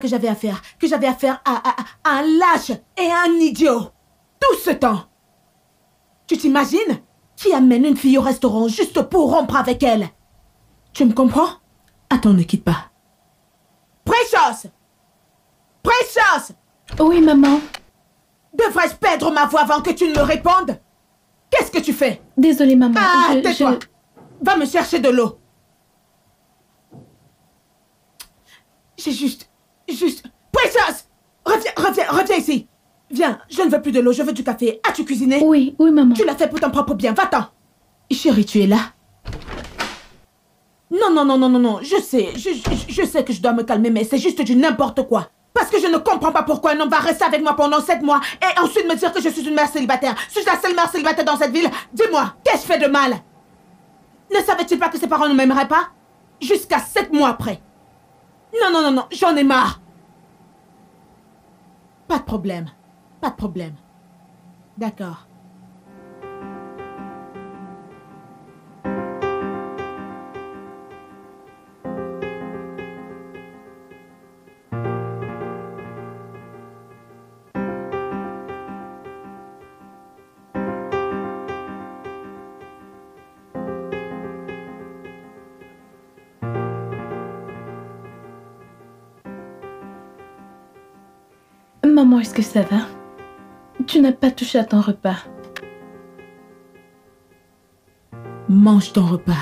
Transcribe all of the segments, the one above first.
que j'avais affaire à un lâche et à un idiot. Tout ce temps. Tu t'imagines? Qui amène une fille au restaurant juste pour rompre avec elle? Tu me comprends? Attends, ne quitte pas. Precious! Precious! Oui, maman. Devrais-je perdre ma voix avant que tu ne me répondes? Qu'est-ce que tu fais? Désolée, maman. Ah, tais-toi. Va me chercher de l'eau. J'ai juste... Precious! Reviens ici. Viens, je ne veux plus de l'eau, je veux du café. As-tu cuisiné? Oui, maman. Tu l'as fait pour ton propre bien, va-t'en. Chérie, tu es là? Non, je sais que je dois me calmer, mais c'est juste du n'importe quoi. Parce que je ne comprends pas pourquoi un homme va rester avec moi pendant 7 mois et ensuite me dire que je suis une mère célibataire. Suis-je la seule mère célibataire dans cette ville? Dis-moi, qu'ai-je fait de mal? Ne savait-il pas que ses parents ne m'aimeraient pas? Jusqu'à 7 mois après. Non, j'en ai marre. Pas de problème. D'accord. Maman, est-ce que ça va? Tu n'as pas touché à ton repas. Mange ton repas.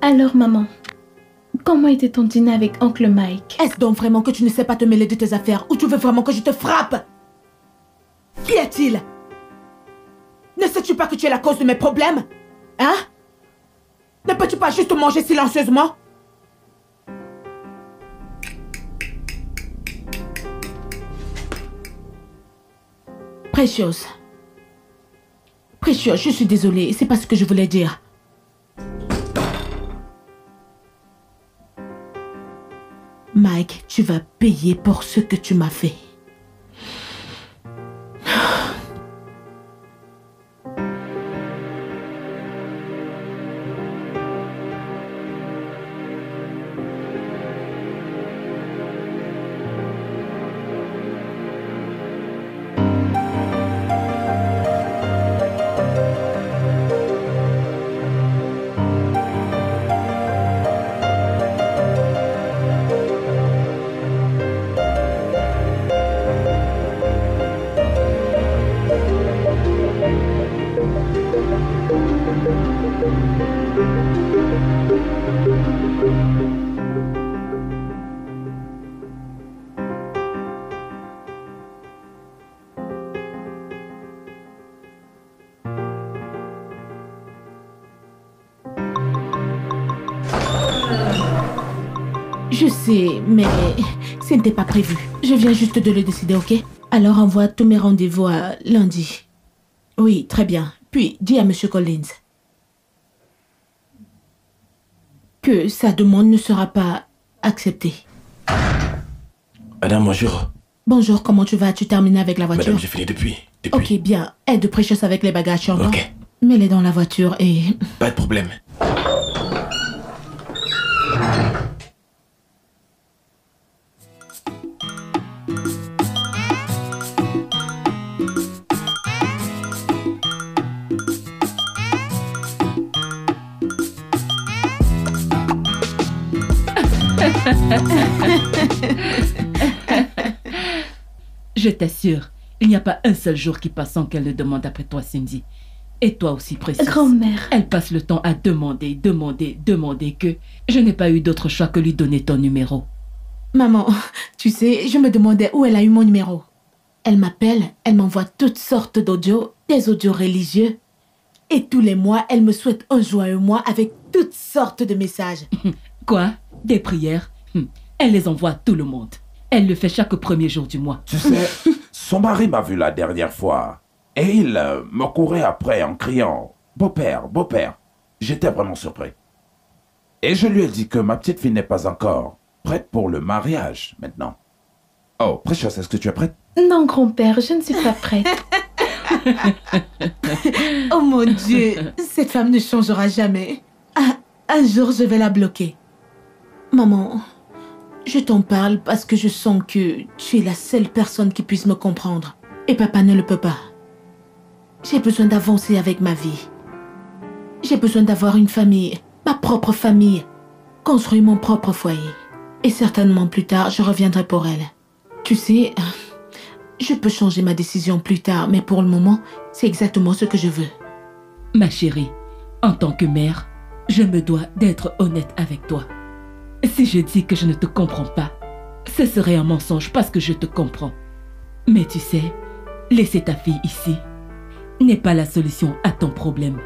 Alors, maman, comment était ton dîner avec Oncle Mike? Est-ce donc vraiment que tu ne sais pas te mêler de tes affaires ou tu veux vraiment que je te frappe? Qui est-il? Ne sais-tu pas que tu es la cause de mes problèmes? Hein? Ne peux-tu pas juste manger silencieusement? Precious, je suis désolée, c'est pas ce que je voulais dire. Mike, tu vas payer pour ce que tu m'as fait. Je sais, mais ce n'était pas prévu. Je viens juste de le décider, ok? Alors envoie tous mes rendez-vous à lundi. Oui, très bien. Puis, dis à M. Collins que sa demande ne sera pas acceptée. Madame, bonjour. Bonjour, comment tu vas? Tu termines avec la voiture? Madame, j'ai fini depuis. Ok, bien. Aide Precious avec les bagages, tu entends? Ok. Mets-les dans la voiture et... Pas de problème. Je t'assure, il n'y a pas un seul jour qui passe sans qu'elle ne demande après toi, Cindy. Et toi aussi, Precious. Grand-mère. Elle passe le temps à demander que je n'ai pas eu d'autre choix que lui donner ton numéro. Maman, tu sais, je me demandais où elle a eu mon numéro. Elle m'appelle, elle m'envoie toutes sortes d'audios, des audios religieux. Et tous les mois, elle me souhaite un joyeux mois avec toutes sortes de messages. Quoi? Des prières? Elle les envoie à tout le monde. Elle le fait chaque premier jour du mois. Tu sais, son mari m'a vu la dernière fois. Et il me courait après en criant « Beau-père, beau-père ». J'étais vraiment surpris. Et je lui ai dit que ma petite fille n'est pas encore prête pour le mariage maintenant. Oh, Precious, est-ce que tu es prête? Non, grand-père, je ne suis pas prête. Oh mon Dieu, cette femme ne changera jamais. Un jour, je vais la bloquer. Maman, je t'en parle parce que je sens que tu es la seule personne qui puisse me comprendre. Et papa ne le peut pas. J'ai besoin d'avancer avec ma vie. J'ai besoin d'avoir une famille, ma propre famille, construire mon propre foyer. Et certainement plus tard, je reviendrai pour elle. Tu sais, je peux changer ma décision plus tard, mais pour le moment, c'est exactement ce que je veux. Ma chérie, en tant que mère, je me dois d'être honnête avec toi. Si je dis que je ne te comprends pas, ce serait un mensonge parce que je te comprends. Mais tu sais, laisser ta fille ici n'est pas la solution à ton problème.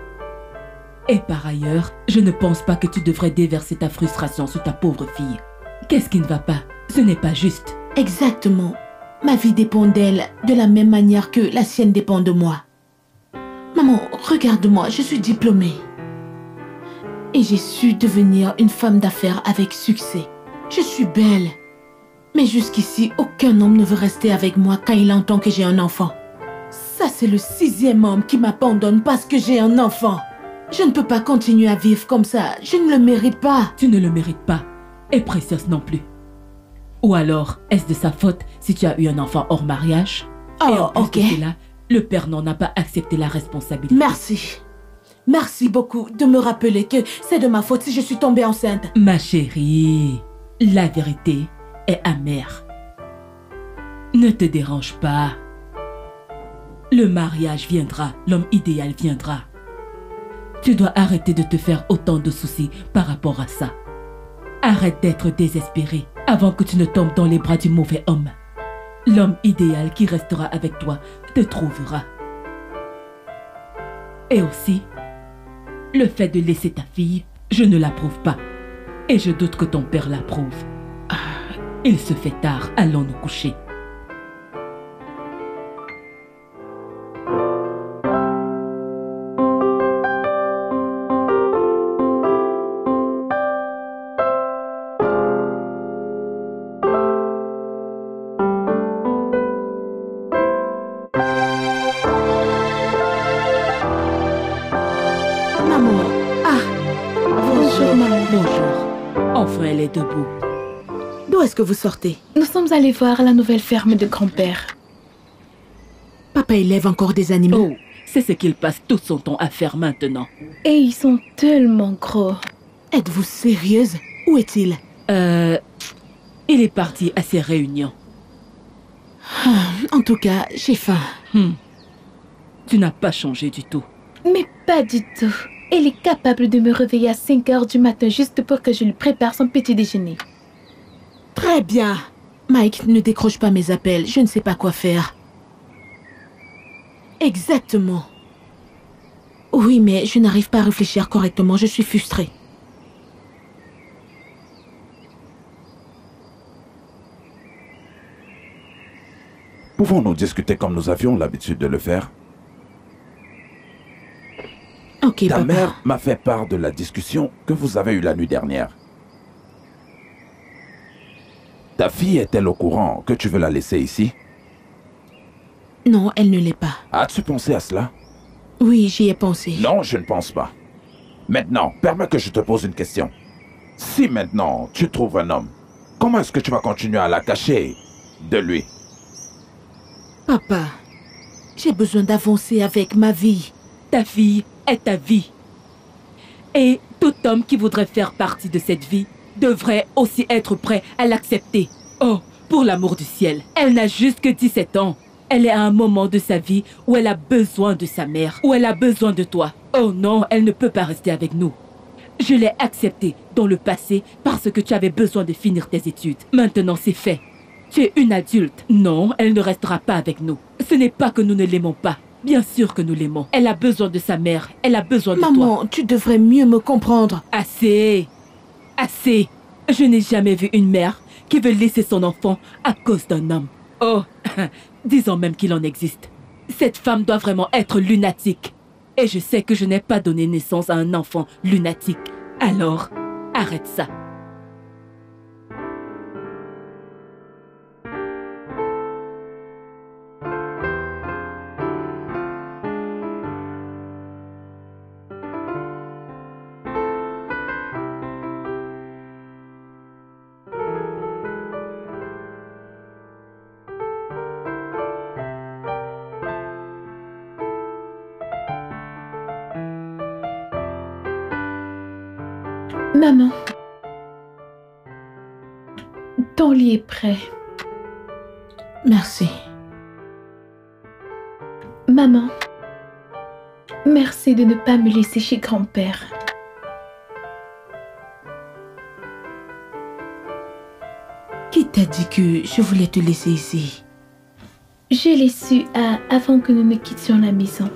Et par ailleurs, je ne pense pas que tu devrais déverser ta frustration sur ta pauvre fille. Qu'est-ce qui ne va pas? Ce n'est pas juste. Exactement. Ma vie dépend d'elle de la même manière que la sienne dépend de moi. Maman, regarde-moi, je suis diplômée. Et j'ai su devenir une femme d'affaires avec succès. Je suis belle. Mais jusqu'ici, aucun homme ne veut rester avec moi quand il entend que j'ai un enfant. Ça, c'est le 6e homme qui m'abandonne parce que j'ai un enfant. Je ne peux pas continuer à vivre comme ça. Je ne le mérite pas. Tu ne le mérites pas. Et Precious non plus. Ou alors, est-ce de sa faute si tu as eu un enfant hors mariage? Et en plus ok. de cela, le père n'a pas accepté la responsabilité. Merci. Merci beaucoup de me rappeler que c'est de ma faute si je suis tombée enceinte. Ma chérie, la vérité est amère. Ne te dérange pas. Le mariage viendra, l'homme idéal viendra. Tu dois arrêter de te faire autant de soucis par rapport à ça. Arrête d'être désespéré avant que tu ne tombes dans les bras du mauvais homme. L'homme idéal qui restera avec toi te trouvera. Et aussi, le fait de laisser ta fille, je ne l'approuve pas. Et je doute que ton père l'approuve. Il se fait tard, allons nous coucher. Maman, Bonjour, maman. Bonjour. Enfin, elle est debout. d'où est-ce que vous sortez? Nous sommes allés voir la nouvelle ferme de grand-père. Papa élève encore des animaux. Oh, c'est ce qu'il passe tout son temps à faire maintenant. Et ils sont tellement gros. Êtes-vous sérieuse? Où est-il? Il est parti à ses réunions. En tout cas, j'ai faim. Tu n'as pas changé du tout. Mais pas du tout. Elle est capable de me réveiller à 5 heures du matin juste pour que je lui prépare son petit déjeuner. Très bien. Mike, ne décroche pas mes appels. Je ne sais pas quoi faire. Exactement. Oui, mais je n'arrive pas à réfléchir correctement. Je suis frustrée. Pouvons-nous discuter comme nous avions l'habitude de le faire? Ok, Ta papa. mère m'a fait part de la discussion que vous avez eue la nuit dernière. Ta fille est-elle au courant que tu veux la laisser ici? Non, elle ne l'est pas. As-tu pensé à cela? Oui, j'y ai pensé. Non, je ne pense pas. Maintenant, permets que je te pose une question. Si maintenant tu trouves un homme, comment est-ce que tu vas continuer à la cacher de lui? Papa, j'ai besoin d'avancer avec ma vie. Ta fille est ta vie. Et tout homme qui voudrait faire partie de cette vie devrait aussi être prêt à l'accepter. Oh, pour l'amour du ciel, elle n'a juste que 17 ans. Elle est à un moment de sa vie où elle a besoin de sa mère, où elle a besoin de toi. Oh non, elle ne peut pas rester avec nous. Je l'ai acceptée dans le passé parce que tu avais besoin de finir tes études. Maintenant, c'est fait. Tu es une adulte. Non, elle ne restera pas avec nous. Ce n'est pas que nous ne l'aimons pas. Bien sûr que nous l'aimons. Elle a besoin de sa mère. Elle a besoin de toi. Maman, tu devrais mieux me comprendre. Assez. Assez. Je n'ai jamais vu une mère qui veut laisser son enfant à cause d'un homme. Oh, disons même qu'il en existe. Cette femme doit vraiment être lunatique. Et je sais que je n'ai pas donné naissance à un enfant lunatique. Alors, Arrête ça. Maman, ton lit est prêt. Merci. Maman, merci de ne pas me laisser chez grand-père. Qui t'a dit que je voulais te laisser ici? Je l'ai su avant que nous ne quittions la maison.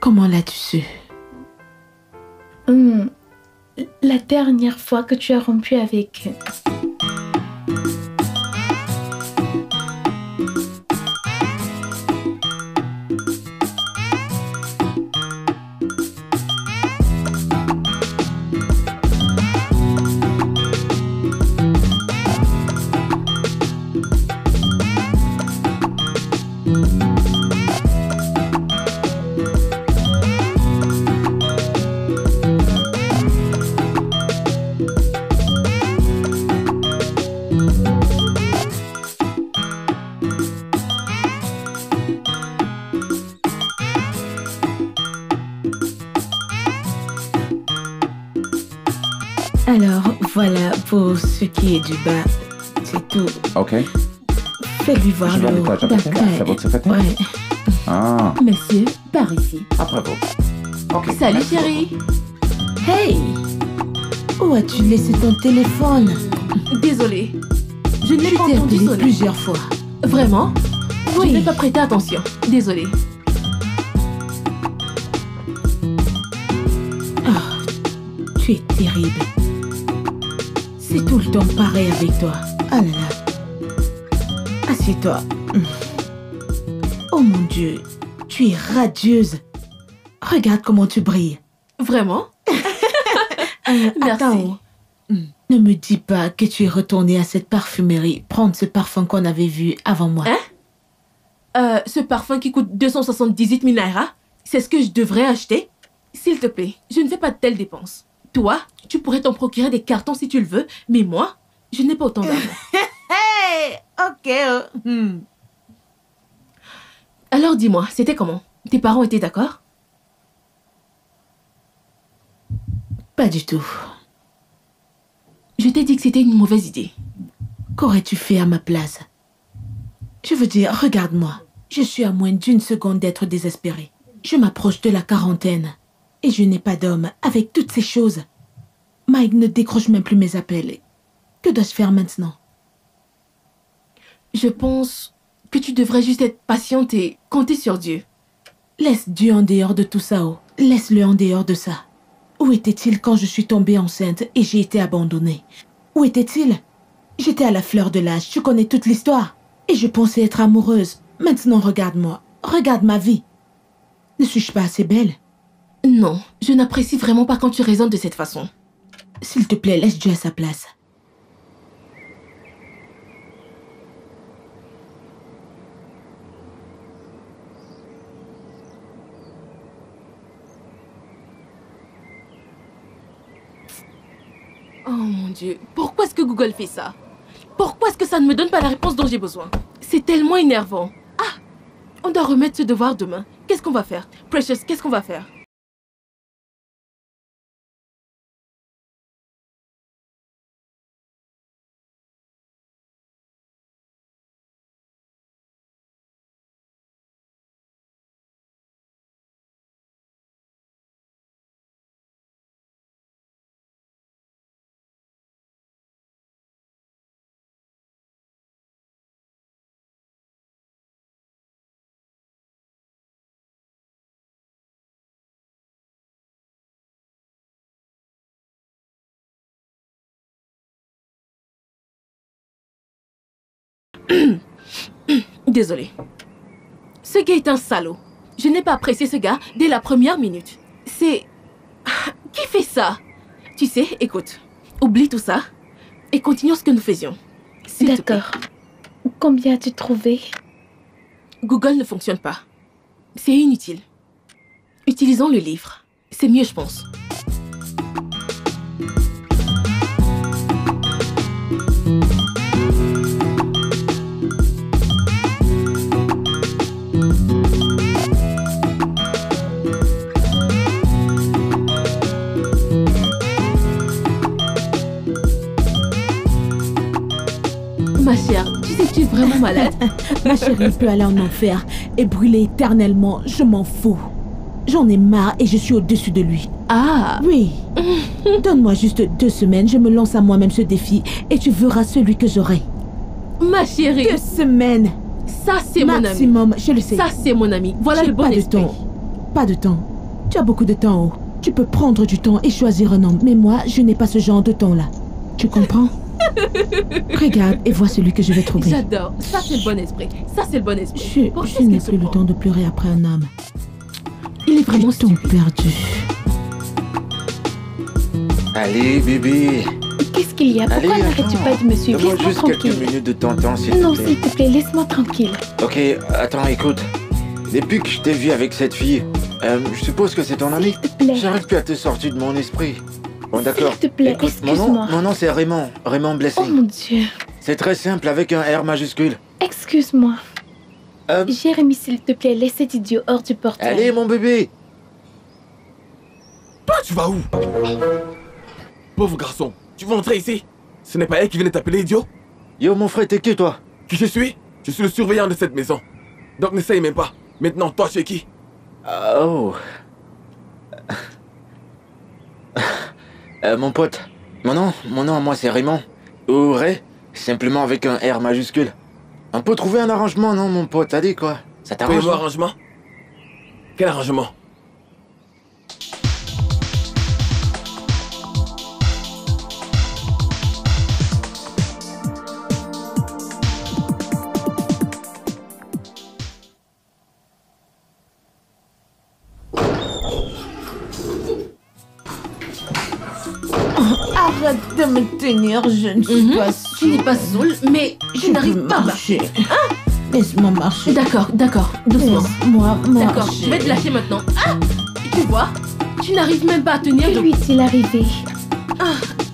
Comment l'as-tu su? La dernière fois que tu as rompu avec... Alors, voilà pour ce qui est du bas. C'est tout. Ok. Fais-lui voir Je vais à le haut. l'étage avec elle. C'est votre secrétaire? Ouais. Ah, Monsieur, par ici. après vous. Ok. Salut merci chérie. Hey! Où as-tu laissé ton téléphone? Désolée. Je n'ai Je pas t'ai entendu appelé sonner. plusieurs fois. Vraiment? Oui. Je n'ai pas prêté attention. Désolée. Tu es terrible. C'est tout le temps pareil avec toi. Ah là là. Assieds-toi. Oh mon Dieu, tu es radieuse. Regarde comment tu brilles. Vraiment? Merci. Attends. Ne me dis pas que tu es retournée à cette parfumerie prendre ce parfum qu'on avait vu avant moi. Hein? Ce parfum qui coûte 278 000 naira, c'est ce que je devrais acheter? S'il te plaît, je ne fais pas de telles dépenses. Toi, tu pourrais t'en procurer des cartons si tu le veux, mais moi, je n'ai pas autant d'argent. Hey, ok. Alors dis-moi, c'était comment? Tes parents étaient d'accord? Pas du tout. Je t'ai dit que c'était une mauvaise idée. Qu'aurais-tu fait à ma place? Je veux dire, regarde-moi. Je suis à moins d'une seconde d'être désespérée. Je m'approche de la quarantaine. Et je n'ai pas d'homme avec toutes ces choses. Mike ne décroche même plus mes appels. Que dois-je faire maintenant? Je pense que tu devrais juste être patiente et compter sur Dieu. Laisse Dieu en dehors de tout ça, oh. Laisse-le en dehors de ça. Où était-il quand je suis tombée enceinte et j'ai été abandonnée? Où était-il? J'étais à la fleur de l'âge, tu connais toute l'histoire. Et je pensais être amoureuse. Maintenant, regarde-moi. Regarde ma vie. Ne suis-je pas assez belle? Non, je n'apprécie vraiment pas quand tu raisonnes de cette façon. S'il te plaît, laisse Dieu à sa place. Oh mon Dieu, pourquoi est-ce que Google fait ça? Pourquoi est-ce que ça ne me donne pas la réponse dont j'ai besoin? C'est tellement énervant. Ah, on doit remettre ce devoir demain. Qu'est-ce qu'on va faire? Precious, qu'est-ce qu'on va faire? Désolée. Ce gars est un salaud. Je n'ai pas apprécié ce gars dès la première minute. C'est... Qui fait ça? Tu sais, écoute, oublie tout ça et continuons ce que nous faisions. D'accord. Combien as-tu trouvé? Google ne fonctionne pas. C'est inutile. Utilisons le livre. C'est mieux, je pense. Ma chère, tu sais que tu es vraiment malade. Ma chérie peut aller en enfer et brûler éternellement, je m'en fous. J'en ai marre et je suis au-dessus de lui. Ah. Oui. Donne-moi juste 2 semaines, je me lance à moi-même ce défi et tu verras celui que j'aurai. Ma chérie. 2 semaines. Ça, c'est mon ami. Maximum, je le sais. Ça, c'est mon ami. Voilà le bon esprit. Pas de temps. Tu as beaucoup de temps. Tu peux prendre du temps et choisir un homme. Mais moi, je n'ai pas ce genre de temps-là. Tu comprends? Regarde et vois celui que je vais trouver. J'adore. Ça, c'est le bon esprit. Ça, c'est le bon esprit. Je n'ai plus le temps de pleurer après un homme. Il est vraiment stupide. Perdu. Allez, bébé. Qu'est-ce qu'il y a? Pourquoi n'arrêtes-tu pas de me suivre? Donne-moi Laisse-moi juste tranquille. quelques minutes de ton temps, s'il te plaît. Non, s'il te plaît, laisse-moi tranquille. Ok, attends, écoute. Depuis que je t'ai vu avec cette fille, je suppose que c'est ton ami. S'il te plaît. J'arrive plus à te sortir de mon esprit. Bon, d'accord. S'il te plaît, Écoute, excuse-moi. mon nom c'est Raymond. Raymond Blessing. Oh mon Dieu. C'est très simple avec un R majuscule. Excuse-moi. Jérémy, s'il te plaît, laisse cet idiot hors du portail. Allez, mon bébé. Toi, tu vas où? Pauvre garçon, tu vas entrer ici? Ce n'est pas elle qui venait t'appeler idiot? Yo, mon frère, t'es qui, toi? Qui je suis? Je suis le surveillant de cette maison. Donc n'essaye même pas. Maintenant, toi, tu es qui? Oh. Mon pote. Mon nom à moi, c'est Raymond. Ou Ray, simplement avec un R majuscule. On peut trouver un arrangement, non, mon pote? Allez, quoi. Ça t'arrange? Fais-moi arrangement? Quel arrangement? Arrête de me tenir, je ne suis pas saoule. Tu n'es pas saoule, mais je n'arrive pas à marcher. Laisse-moi marcher. D'accord, d'accord, doucement. Laisse-moi marcher. D'accord, je vais te lâcher maintenant. Ah! Tu vois? Tu n'arrives même pas à tenir. Que lui est-il arrivé?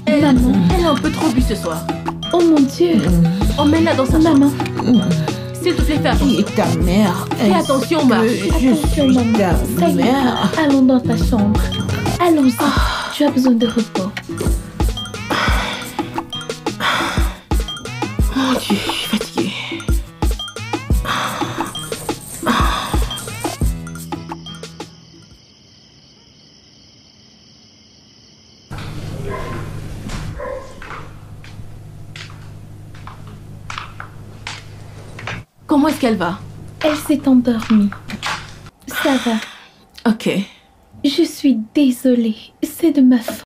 Maman, elle a un peu trop bu ce soir. Oh mon Dieu. Emmène-la dans sa chambre. Maman. S'il te plaît, fais Qui attention. est ta mère? Fais attention, Marc. Je Attention, suis maman. ta Ça y est, mère. allons dans ta chambre. Allons-y. Tu as besoin de repos. Mon Dieu, je suis fatiguée. Comment est-ce qu'elle va? Elle s'est endormie. Ça va. Ok. Je suis désolée. C'est de ma faute.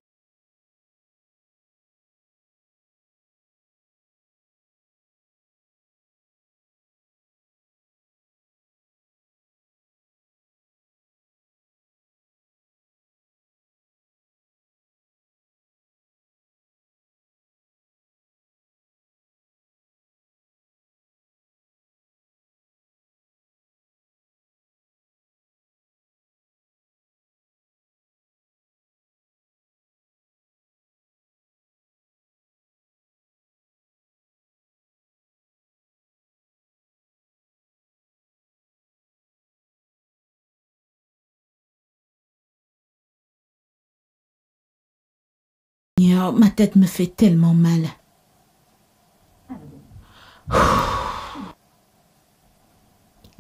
Seigneur, ma tête me fait tellement mal.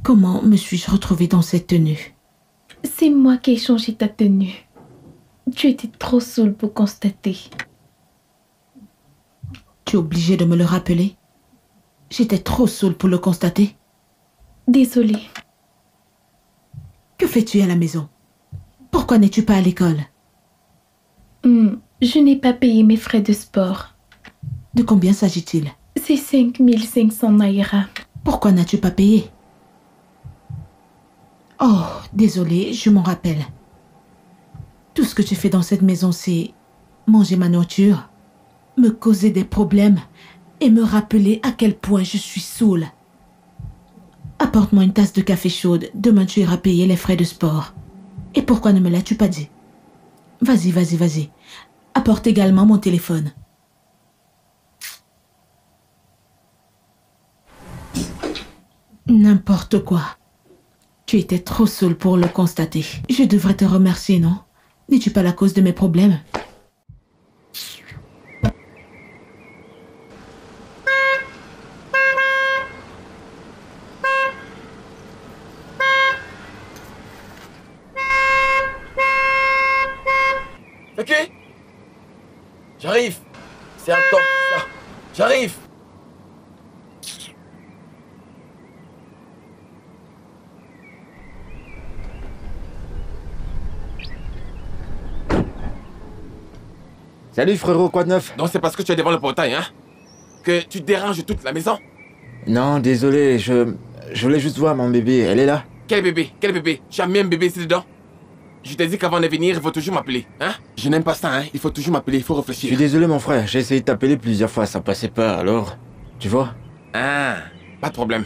Comment me suis-je retrouvée dans cette tenue? C'est moi qui ai changé ta tenue. Tu étais trop saoule pour constater. Tu es obligé de me le rappeler? J'étais trop saoule pour le constater. Désolée. Que fais-tu à la maison? Pourquoi n'es-tu pas à l'école? Je n'ai pas payé mes frais de sport. De combien s'agit-il? C'est 5500 naira. Pourquoi n'as-tu pas payé? Oh, Désolée, je m'en rappelle. Tout ce que tu fais dans cette maison, c'est manger ma nourriture, me causer des problèmes et me rappeler à quel point je suis saoule. Apporte-moi une tasse de café chaude. Demain, tu iras payer les frais de sport. Et pourquoi ne me l'as-tu pas dit? Vas-y, vas-y, vas-y. Apporte également mon téléphone. N'importe quoi. Tu étais trop saoule pour le constater. Je devrais te remercier, non? N'es-tu pas la cause de mes problèmes? Ok? J'arrive. C'est un temps, ça. J'arrive. Salut frérot, quoi de neuf? Donc c'est parce que tu es devant le portail, hein? Que tu déranges toute la maison? Non, désolé, je voulais juste voir mon bébé, elle est là? Quel bébé? Quel bébé? Tu as mis un bébé ici dedans? Je t'ai dit qu'avant de venir, il faut toujours m'appeler, hein? Je n'aime pas ça, hein? Il faut toujours m'appeler, il faut Je réfléchir. suis désolé mon frère, j'ai essayé de t'appeler plusieurs fois, ça passait pas, alors... Tu vois? Ah, pas de problème.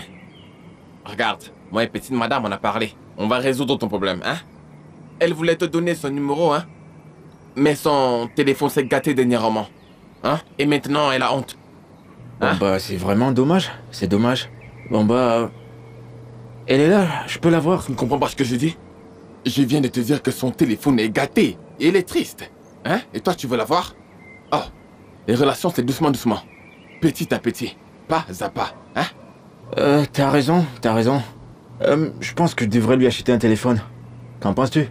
Regarde, moi et petite madame, on a parlé. On va résoudre ton problème, hein? Elle voulait te donner son numéro, hein? Mais son téléphone s'est gâté dernièrement. Hein? Et maintenant, elle a honte. Hein? Bon bah, c'est vraiment dommage, c'est dommage. Bon bah... Elle est là, je peux la voir. Tu ne comprends pas ce que je dis? Je viens de te dire que son téléphone est gâté. Et elle est triste. Hein? Et toi, tu veux la voir? Oh, les relations, c'est doucement, doucement. Petit à petit. Pas à pas. Hein? T'as raison, t'as raison. Je pense que je devrais lui acheter un téléphone. Qu'en penses-tu?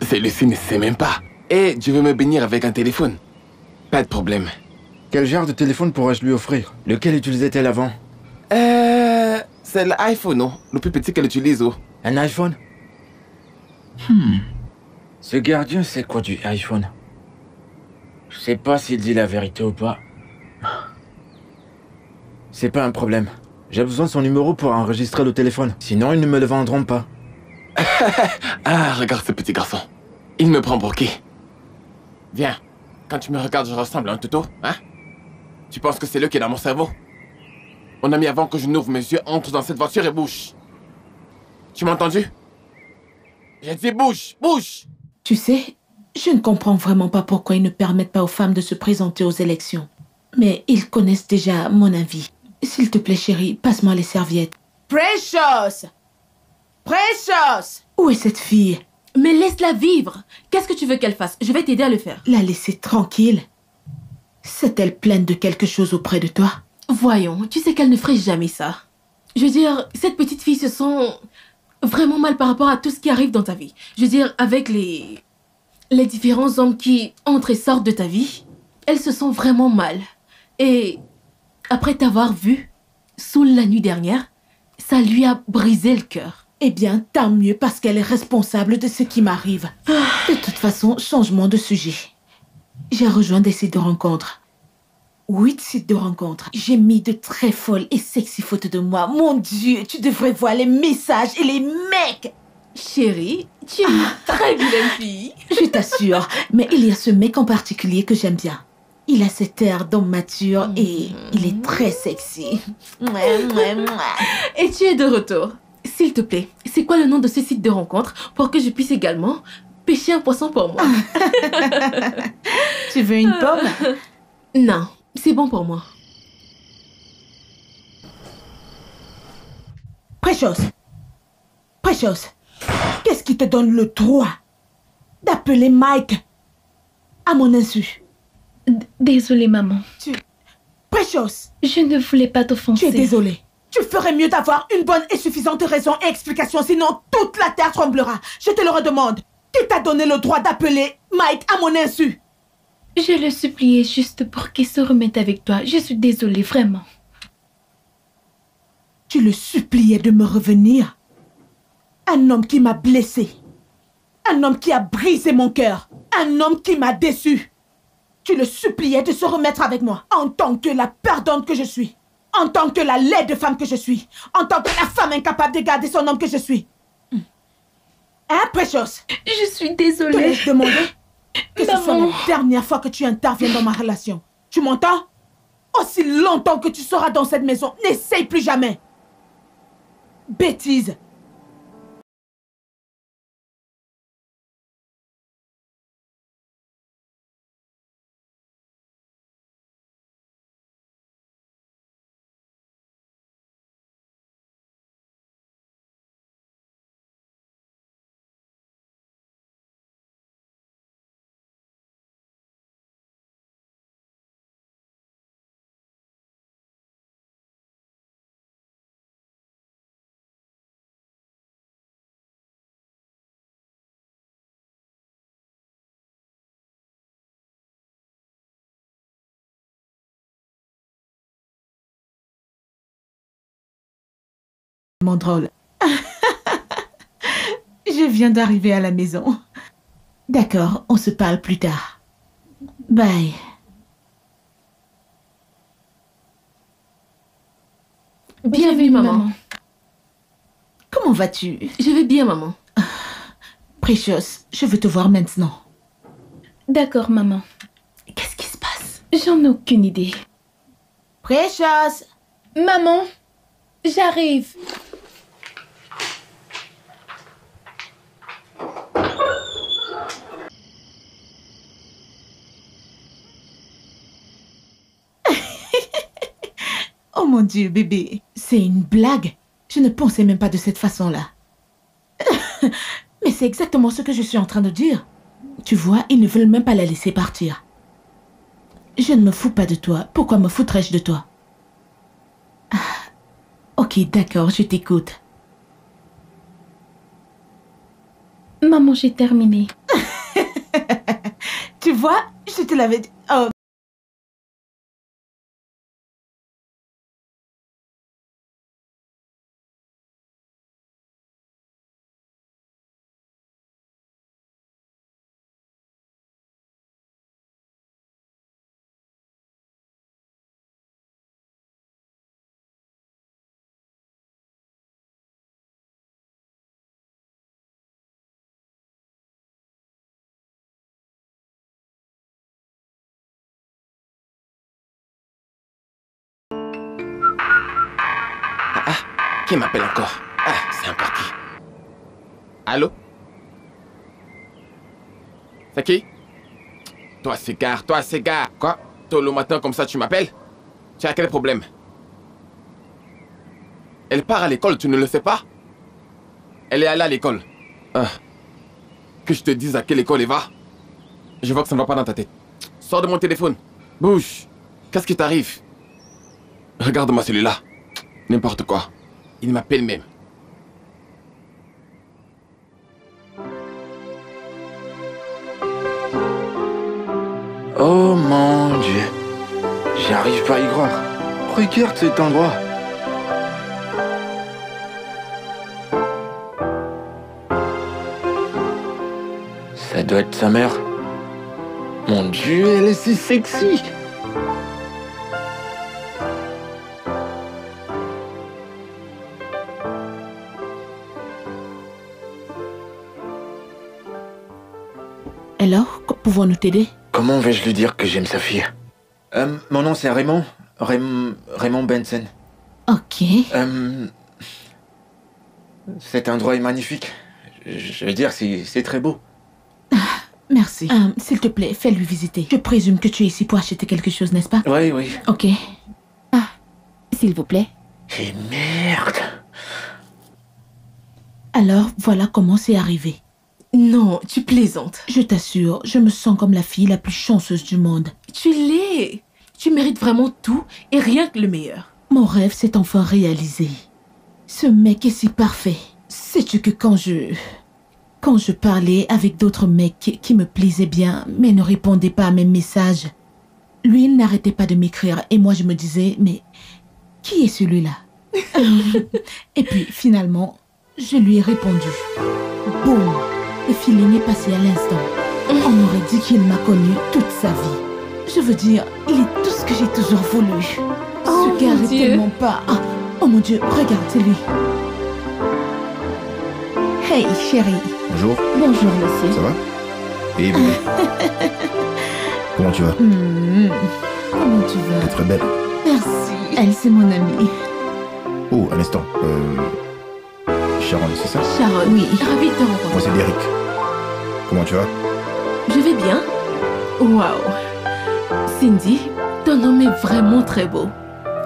Celui-ci ne sait même pas. Et je veux me bénir avec un téléphone. Pas de problème. Quel genre de téléphone pourrais-je lui offrir? Lequel utilisait-elle avant? C'est l'iPhone, non? Le plus petit qu'elle utilise, oh. Un iPhone? Ce gardien, c'est quoi du iPhone? Je sais pas s'il dit la vérité ou pas. C'est pas un problème. J'ai besoin de son numéro pour enregistrer le téléphone. Sinon, ils ne me le vendront pas. Ah, regarde ce petit garçon. Il me prend pour qui? Viens. Quand tu me regardes, je ressemble à un tuto, hein? Tu penses que c'est lui qui est dans mon cerveau? Mon ami, avant que je n'ouvre mes yeux, entre dans cette voiture et bouge. Tu m'as entendu? J'ai dit bouge, bouge! Tu sais, je ne comprends vraiment pas pourquoi ils ne permettent pas aux femmes de se présenter aux élections. Mais ils connaissent déjà mon avis. S'il te plaît, chérie, passe-moi les serviettes. Precious! Precious! Où est cette fille? Mais laisse-la vivre. Qu'est-ce que tu veux qu'elle fasse? Je vais t'aider à le faire. La laisser tranquille? C'est-elle pleine de quelque chose auprès de toi? Voyons, tu sais qu'elle ne ferait jamais ça. Je veux dire, cette petite fille se sent vraiment mal par rapport à tout ce qui arrive dans ta vie. Je veux dire, avec les différents hommes qui entrent et sortent de ta vie, elle se sent vraiment mal. Et après t'avoir vu, sous la nuit dernière, ça lui a brisé le cœur. Eh bien, tant mieux parce qu'elle est responsable de ce qui m'arrive. De toute façon, changement de sujet. J'ai rejoint des sites de rencontres. 8 sites de rencontres. J'ai mis de très folles et sexy photos de moi. Mon Dieu, tu devrais voir les messages et les mecs. Chérie, tu es une très vilaine fille. Je t'assure. Mais il y a ce mec en particulier que j'aime bien. Il a cet air d'homme mature et il est très sexy. Et tu es de retour. S'il te plaît, c'est quoi le nom de ce site de rencontre pour que je puisse également pêcher un poisson pour moi? Tu veux une pomme? Non, c'est bon pour moi. Precious, Precious, qu'est-ce qui te donne le droit d'appeler Mike à mon insu? Désolée, maman. Precious, Je ne voulais pas tu t'offenser. es désolée. Tu ferais mieux d'avoir une bonne et suffisante raison et explication, sinon toute la terre tremblera. Je te le redemande. Qui t'a donné le droit d'appeler Mike à mon insu? Je le suppliais juste pour qu'il se remette avec toi. Je suis désolée, vraiment. Tu le suppliais de me revenir? Un homme qui m'a blessé. Un homme qui a brisé mon cœur. Un homme qui m'a déçu. Tu le suppliais de se remettre avec moi en tant que la perdante que je suis. En tant que la laide femme que je suis. En tant que la femme incapable de garder son homme que je suis. Hein, Precious? Je suis Te désolée. laisse demander que ce soit Maman. la dernière fois que tu interviens dans ma relation. Tu m'entends? Aussi longtemps que tu seras dans cette maison, n'essaye plus jamais. Bêtise. Mon drôle. Je viens d'arriver à la maison. D'accord, on se parle plus tard. Bye. Bienvenue, maman. Comment vas-tu? Je vais bien, maman. Precious, je veux te voir maintenant. D'accord, maman. Qu'est-ce qui se passe? J'en ai aucune idée. Precious! Maman, j'arrive. Oh mon Dieu, bébé, c'est une blague. Je ne pensais même pas de cette façon-là. Mais c'est exactement ce que je suis en train de dire. Tu vois, ils ne veulent même pas la laisser partir. Je ne me fous pas de toi. Pourquoi me foutrais-je de toi? Ah, ok, d'accord, je t'écoute. Maman, j'ai terminé. Tu vois, je te l'avais dit. Oh. Qui m'appelle encore? Ah, c'est encore qui? Allô? C'est qui? Toi, cigare. Quoi? Tôt le matin comme ça, tu m'appelles? Tu as quel problème? Elle part à l'école, tu ne le sais pas? Elle est allée à l'école. Ah. Que je te dise à quelle école elle va? Je vois que ça ne va pas dans ta tête. Sors de mon téléphone. Bouge. Qu'est-ce qui t'arrive? Regarde-moi celui-là. N'importe quoi. Il m'appelle même. Oh mon Dieu. J'arrive pas à y croire. Regarde cet endroit. Ça doit être sa mère. Mon Dieu, elle est si sexy. Alors, pouvons-nous t'aider? Comment vais-je lui dire que j'aime sa fille? Mon nom c'est Raymond. Raymond Benson. Ok. Cet endroit est magnifique. Je veux dire, c'est très beau. Merci. S'il te plaît, fais-lui visiter. Je présume que tu es ici pour acheter quelque chose, n'est-ce pas? Oui, oui. Ok. Ah, s'il vous plaît. Et merde. Alors, voilà comment c'est arrivé. Non, tu plaisantes. Je t'assure, je me sens comme la fille la plus chanceuse du monde. Tu l'es. Tu mérites vraiment tout et rien que le meilleur. Mon rêve s'est enfin réalisé. Ce mec est si parfait. Sais-tu que quand je parlais avec d'autres mecs qui me plaisaient bien, mais ne répondaient pas à mes messages, lui, il n'arrêtait pas de m'écrire et moi je me disais, mais qui est celui-là? Et puis finalement, je lui ai répondu. Boum! Le feeling est passé à l'instant. On aurait dit qu'il m'a connu toute sa vie. Je veux dire, il est tout ce que j'ai toujours voulu. Oh, Ce gars mon est Dieu. tellement pas... Ah, oh mon Dieu, regarde, c'est lui. Hey, chérie. Bonjour. Bonjour, monsieur. Ça va? Eh bébé. Comment tu vas? Comment tu vas? T'es très belle. Merci. Elle, c'est mon amie. Oh, un instant. Sharon, c'est ça? Sharon, Oui. ravi de te rencontrer. Moi, c'est Derek. Comment tu vas? Je vais bien. Waouh. Cindy, ton homme est vraiment très beau.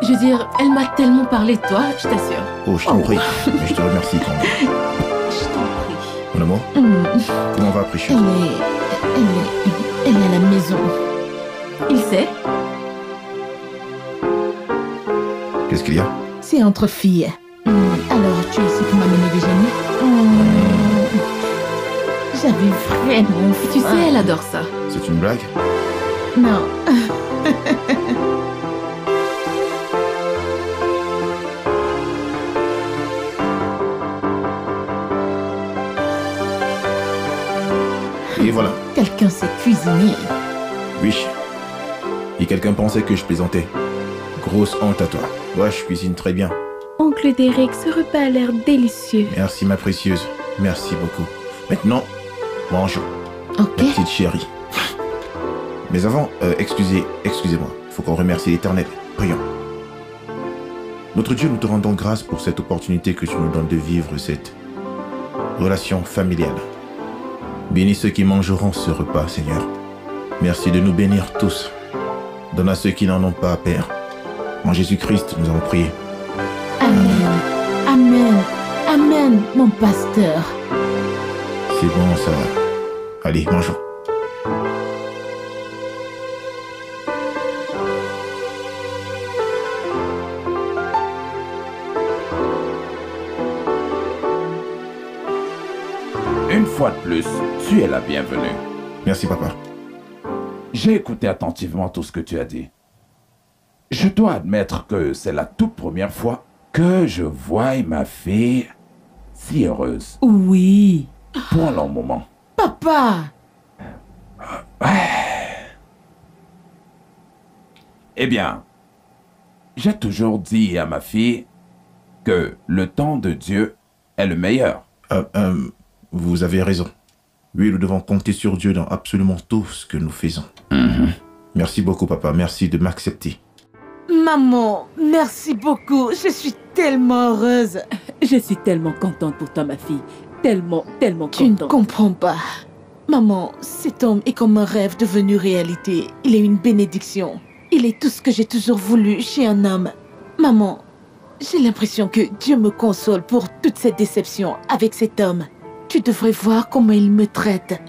Je veux dire, elle m'a tellement parlé de toi, je t'assure. Oh, je t'en prie. Mais je te remercie quand même. Je t'en prie. Mon amour, comment va Precious? Elle est à la maison. Il sait? Qu'est-ce qu'il y a? C'est entre filles. Alors, tu es ici pour m'amener déjeuner? J'avais vraiment faim. Tu sais, elle adore ça. C'est une blague? Non. Et voilà. Quelqu'un s'est cuisiné. Oui. Et quelqu'un pensait que je plaisantais. Grosse honte à toi. Ouais, je cuisine très bien. Oncle Derek, ce repas a l'air délicieux. Merci ma précieuse. Merci beaucoup. Maintenant, mangeons. Ok. Ma petite chérie. Mais avant, excusez-moi. Il faut qu'on remercie l'Éternel. Prions. Notre Dieu, nous te rendons grâce pour cette opportunité que tu nous donnes de vivre cette relation familiale. Bénis ceux qui mangeront ce repas, Seigneur. Merci de nous bénir tous. Donne à ceux qui n'en ont pas à Père. En Jésus-Christ, nous avons prié. Amen. Amen. Amen, mon pasteur. C'est bon, ça va. Allez, mangeons. Une fois de plus, tu es la bienvenue. Merci, papa. J'ai écouté attentivement tout ce que tu as dit. Je dois admettre que c'est la toute première fois que je vois ma fille si heureuse Oui. pour un long moment. Papa. Eh bien, j'ai toujours dit à ma fille que le temps de Dieu est le meilleur. Vous avez raison. Oui, nous devons compter sur Dieu dans absolument tout ce que nous faisons. Merci beaucoup, papa. Merci de m'accepter. Maman, merci beaucoup. Je suis tellement heureuse. Je suis tellement contente pour toi, ma fille. Tellement Tu ne contente. comprends pas. Maman, cet homme est comme un rêve devenu réalité. Il est une bénédiction. Il est tout ce que j'ai toujours voulu chez un homme. Maman, j'ai l'impression que Dieu me console pour toute cette déception avec cet homme. Tu devrais voir comment il me traite.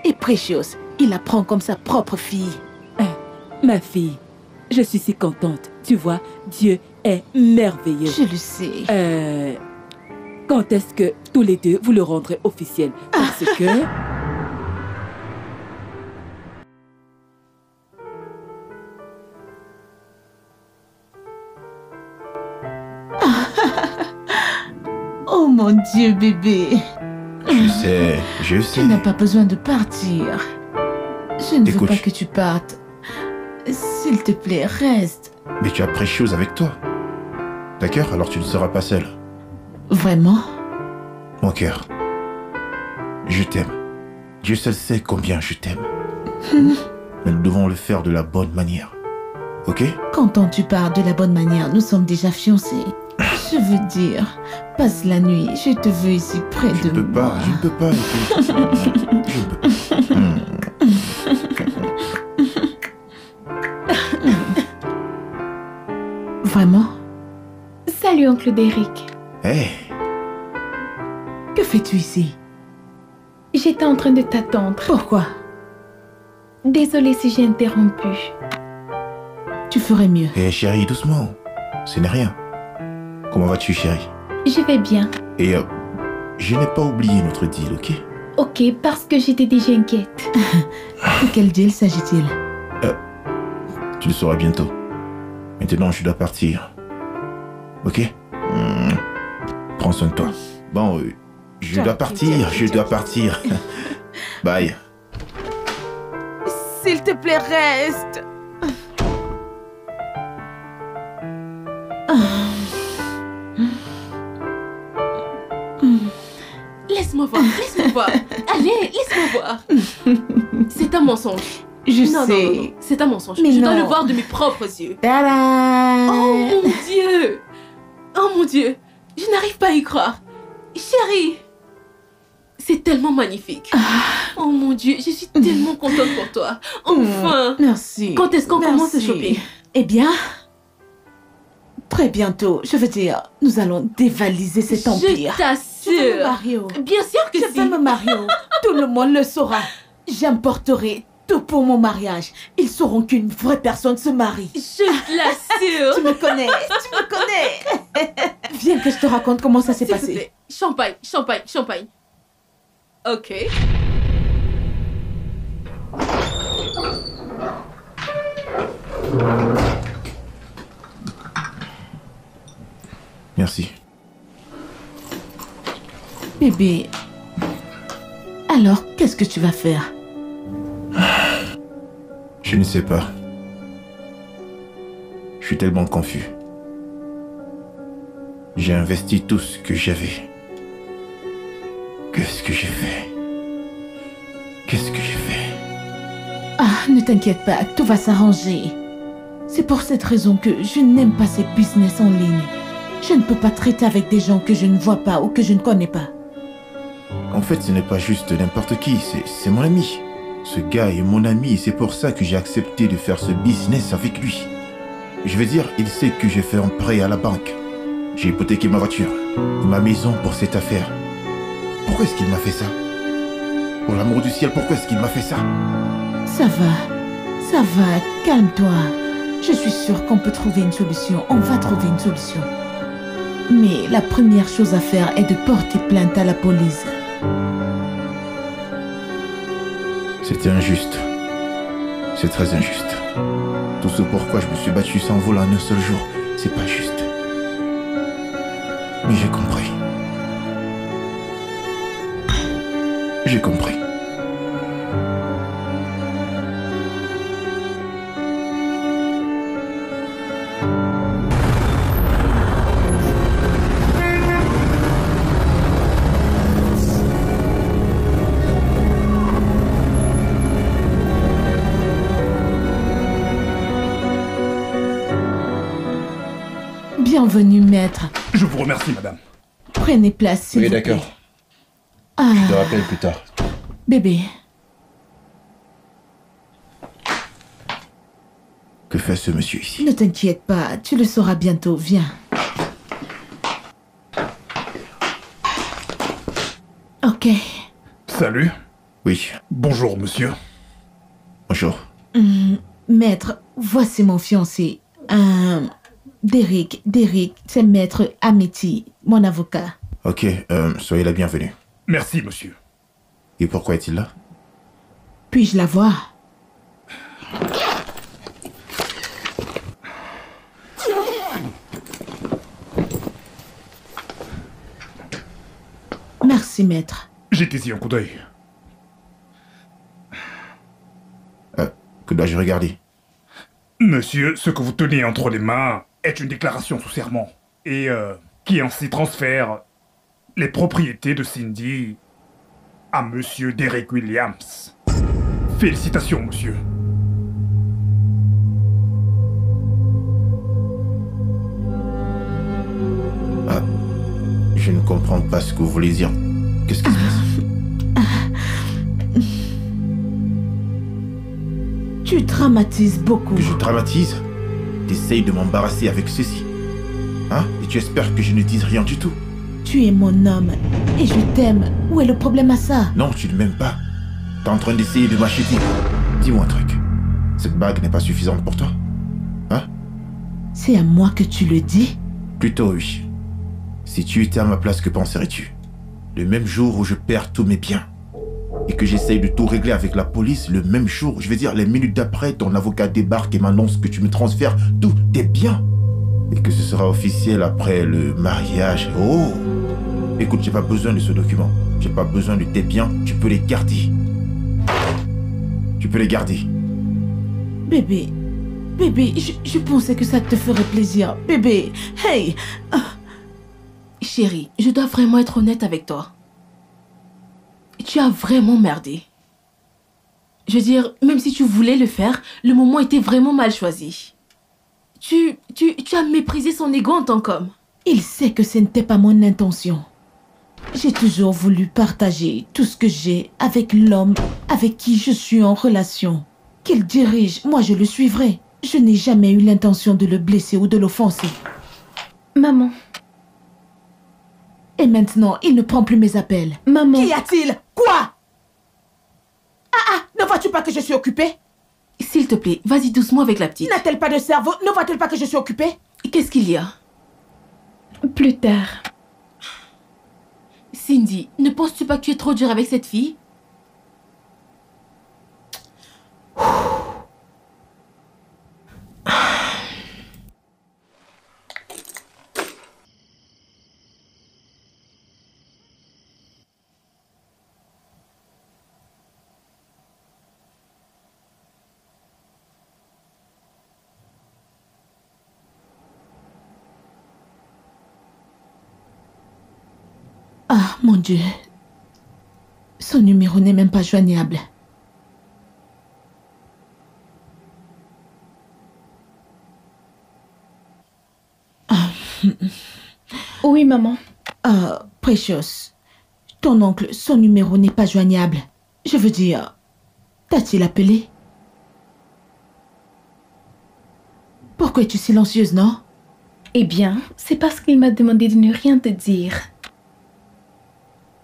Et Precious, il la prend comme sa propre fille. Ma fille, je suis si contente. Tu vois, Dieu est merveilleux. Je le sais. Quand est-ce que tous les deux vous le rendrez officiel? Parce que... Oh mon Dieu, bébé. Je sais. Tu n'as pas besoin de partir. Je ne veux Écoute. pas que tu partes. S'il te plaît, reste. Mais tu as Precious avec toi. D'accord? Alors tu ne seras pas seul. Vraiment? Mon cœur, je t'aime. Dieu seul sait combien je t'aime. Mais nous devons le faire de la bonne manière. Ok? Quand tu parles de la bonne manière, nous sommes déjà fiancés. Je veux dire, passe la nuit. Je te veux ici près Je de ne peux moi. pas, je ne peux pas. écoute. Je ne peux pas. Vraiment? Salut, oncle Derek. Hey, Que fais-tu ici? J'étais en train de t'attendre. Pourquoi? Désolée si j'ai interrompu. Tu ferais mieux. hey, chérie, doucement. Ce n'est rien. Comment vas-tu, chérie? Je vais bien. Et je n'ai pas oublié notre deal, ok? Ok, parce que j'étais déjà inquiète. De quel deal s'agit-il? Tu le sauras bientôt. Maintenant, je dois partir. Ok? Prends soin de toi. Bon, je dois partir. Bye. S'il te plaît, reste. Laisse-moi laisse-moi voir, laisse-moi voir. Allez, laisse-moi voir. C'est un mensonge. Je Non, sais. c'est un mensonge. Mais Je dois non. le voir de mes propres yeux. Tadam! Oh mon Dieu. Oh mon Dieu. Je n'arrive pas à y croire. Chérie. C'est tellement magnifique. Oh mon Dieu, je suis tellement contente pour toi. Enfin. Merci. Quand est-ce qu'on commence ce Merci. shopping? Eh bien, très bientôt. Je veux dire, nous allons dévaliser cet Je empire. Je vais me t'assure. marier. Bien sûr que Je si. vais me marier. Tout le monde le saura. J'importerai tout pour mon mariage. Ils sauront qu'une vraie personne se marie. Je l'assure. Tu me connais, tu me connais. Viens que je te raconte comment ça s'est S'il te passé. plaît. Champagne, champagne, champagne. Ok. Merci. Bébé, alors qu'est-ce que tu vas faire? Je ne sais pas. Je suis tellement confus. J'ai investi tout ce que j'avais. Qu'est-ce que j'ai fait? Qu'est-ce que j'ai fait? Ah, ne t'inquiète pas, tout va s'arranger. C'est pour cette raison que je n'aime pas ces business en ligne. Je ne peux pas traiter avec des gens que je ne vois pas ou que je ne connais pas. En fait, ce n'est pas juste n'importe qui, c'est mon ami. Ce gars est mon ami et c'est pour ça que j'ai accepté de faire ce business avec lui. Je veux dire, il sait que j'ai fait un prêt à la banque. J'ai hypothéqué ma voiture et ma maison pour cette affaire. Pourquoi est-ce qu'il m'a fait ça? Pour l'amour du ciel, pourquoi est-ce qu'il m'a fait ça? Ça va, calme-toi. Je suis sûre qu'on peut trouver une solution. On va trouver une solution. Mais la première chose à faire est de porter plainte à la police. C'était injuste. C'est très injuste. Tout ce pourquoi je me suis battu sans vol en un seul jour, c'est pas juste. Mais j'ai compris. J'ai compris. Bienvenue, maître. Je vous remercie, madame. Prenez place, s'il Oui, vous d'accord. plaît. Ah, Je te rappelle plus tard. bébé, Que fait ce monsieur ici? ne t'inquiète pas, tu le sauras bientôt. Viens. Ok. Salut. Oui, Bonjour, monsieur. bonjour. Maître, voici mon fiancé. Derrick, c'est maître Amity, mon avocat. Ok, soyez la bienvenue. Merci, monsieur. Et pourquoi est-il là? Puis-je la voir? Merci, maître. Jetez-y un coup d'œil. Que dois-je regarder? Monsieur, ce que vous tenez entre les mains est une déclaration sous serment et qui ainsi transfère les propriétés de Cindy à monsieur Derrick Williams. Félicitations, monsieur. Je ne comprends pas ce que vous voulez dire. Qu'est-ce qui se passe? Tu dramatises beaucoup. Que je dramatise? T'essayes de m'embarrasser avec ceci. Hein? Et tu espères que je ne dise rien du tout? Tu es mon homme et je t'aime. Où est le problème à ça? Non, tu ne m'aimes pas. T'es en train d'essayer de m'acheter. Dis-moi un truc. Cette bague n'est pas suffisante pour toi? Hein? C'est à moi que tu le dis? Plutôt oui. Si tu étais à ma place, que penserais-tu? Le même jour où je perds tous mes biens et que j'essaye de tout régler avec la police, le même jour, je veux dire les minutes d'après, ton avocat débarque et m'annonce que tu me transfères tous tes biens et que ce sera officiel après le mariage. Oh! Écoute, j'ai pas besoin de ce document. J'ai pas besoin de tes biens, tu peux les garder. Tu peux les garder. Bébé, je pensais que ça te ferait plaisir. Bébé, hey! Chérie, je dois vraiment être honnête avec toi. tu as vraiment merdé. Je veux dire, même si tu voulais le faire, le moment était vraiment mal choisi. Tu as méprisé son ego en tant qu'homme. Il sait que ce n'était pas mon intention. J'ai toujours voulu partager tout ce que j'ai avec l'homme avec qui je suis en relation. Qu'il dirige, moi je le suivrai. Je n'ai jamais eu l'intention de le blesser ou de l'offenser. Maman. Et maintenant, il ne prend plus mes appels. Maman. Qu'y a-t-il? Quoi? Ne vois-tu pas que je suis occupée? S'il te plaît, vas-y doucement avec la petite. N'a-t-elle pas de cerveau? Ne voit-elle pas que je suis occupée? Qu'est-ce qu'il y a? Plus tard. Cindy, ne penses-tu pas que tu es trop dur avec cette fille? Ah, mon Dieu. Son numéro n'est même pas joignable. Oui, maman. Ah, Precious. Ton oncle, son numéro n'est pas joignable. Je veux dire, t'a-t-il appelé? Pourquoi es-tu silencieuse, non? Eh bien, c'est parce qu'il m'a demandé de ne rien te dire.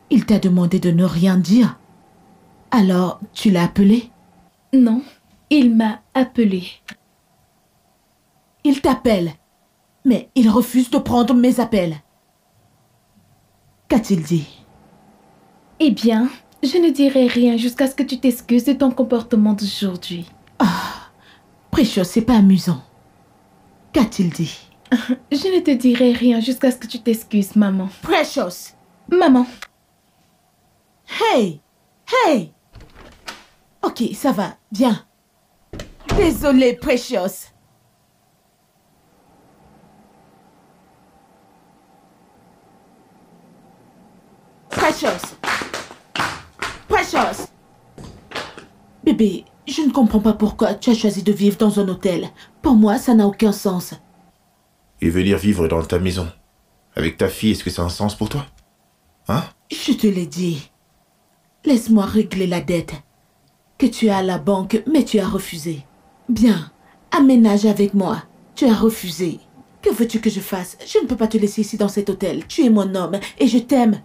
Il t'a demandé de ne rien dire. Alors, tu l'as appelé? Non, il m'a appelé. Il t'appelle, mais il refuse de prendre mes appels. Qu'a-t-il dit? Eh bien, je ne dirai rien jusqu'à ce que tu t'excuses de ton comportement d'aujourd'hui. Ah, Precious, c'est pas amusant. Qu'a-t-il dit? Je ne te dirai rien jusqu'à ce que tu t'excuses, maman. Precious! Maman. Hey! Hey! Ok, ça va, viens. Désolée, Precious. Precious! Precious! Bébé, je ne comprends pas pourquoi tu as choisi de vivre dans un hôtel. Pour moi, ça n'a aucun sens. Et venir vivre dans ta maison, avec ta fille, est-ce que ça a un sens pour toi? Hein? Je te l'ai dit. Laisse-moi régler la dette que tu as à la banque, mais tu as refusé. Bien, aménage avec moi. Tu as refusé. Que veux-tu que je fasse? Je ne peux pas te laisser ici dans cet hôtel. Tu es mon homme et je t'aime.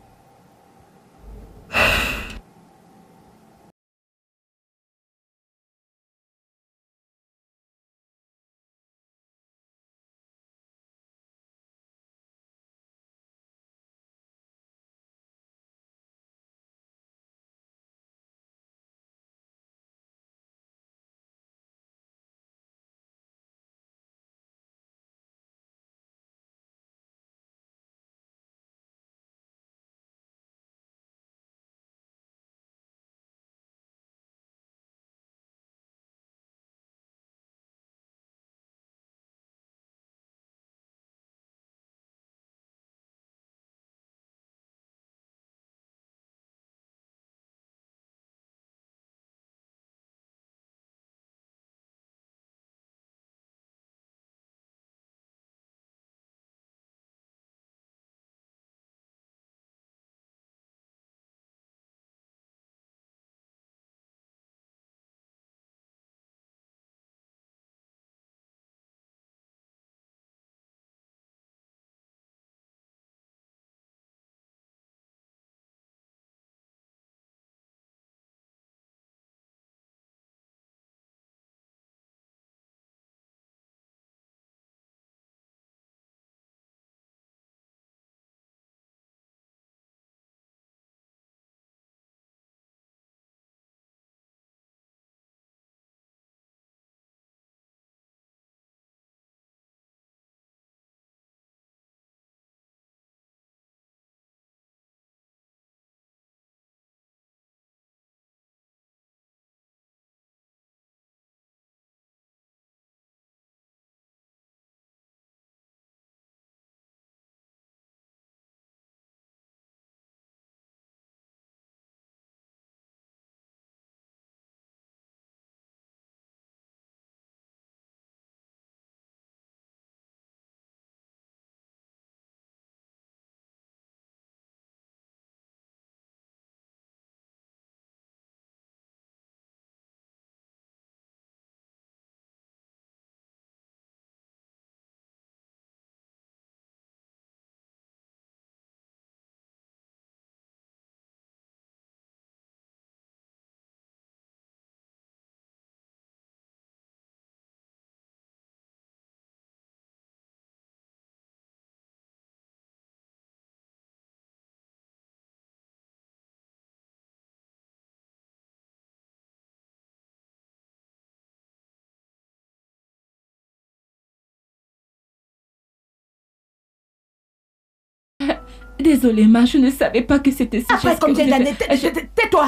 Désolée, ma, je ne savais pas que c'était si Après juste que combien vous d'années? êtes- Tais-toi!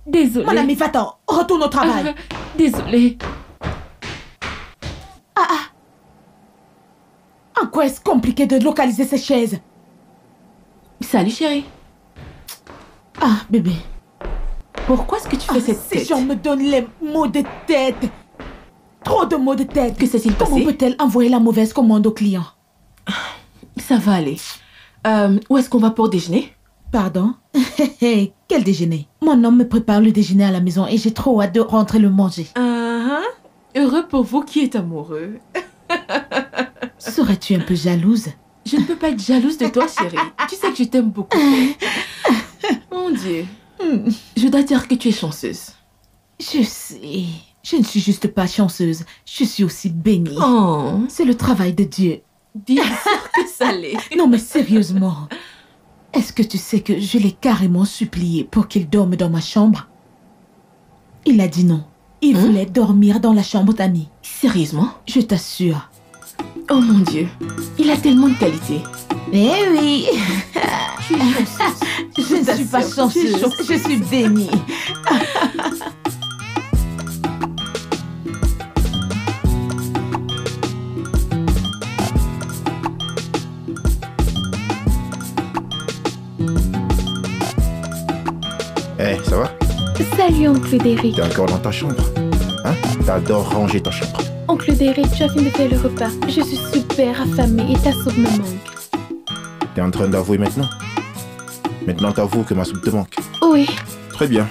Désolée. Mon ami, va-t'en. Retourne au travail. Désolée. En quoi est-ce compliqué de localiser ces chaises? Salut chérie. Ah, bébé. Pourquoi est-ce que tu fais cette Ces tête? gens me donnent les maux de tête. Trop de maux de tête. Que s'est-il passé? Comment peut-elle envoyer la mauvaise commande au client? Ça va aller. Où est-ce qu'on va pour déjeuner? Pardon? Quel déjeuner? Mon homme me prépare le déjeuner à la maison et j'ai trop hâte de rentrer le manger. Heureux pour vous qui êtes amoureux. Serais-tu un peu jalouse? Je ne peux pas être jalouse de toi, chérie. Tu sais que je t'aime beaucoup. Mon Dieu. Je dois dire que tu es chanceuse. Je sais. Je ne suis juste pas chanceuse. Je suis aussi bénie. Oh, C'est le travail de Dieu. bien sûr que ça l'est. Non, mais sérieusement. Est-ce que tu sais que je l'ai carrément supplié pour qu'il dorme dans ma chambre? Il a dit non. Il voulait dormir dans la chambre d'Annie. Sérieusement? Je t'assure. Oh mon Dieu. Il a tellement de qualités. Eh oui. Tu es chanceuse. Je ne suis pas t'assure, tu es chanceuse. chanceuse. Je suis bénie. Eh, ça va? Salut, oncle Derek. T'es encore dans ta chambre? Hein? T'adores ranger ta chambre. Oncle Derek, tu as fini de faire le repas. Je suis super affamée et ta soupe me manque. T'es en train d'avouer maintenant? Maintenant t'avoues que ma soupe te manque. Oui, Très bien.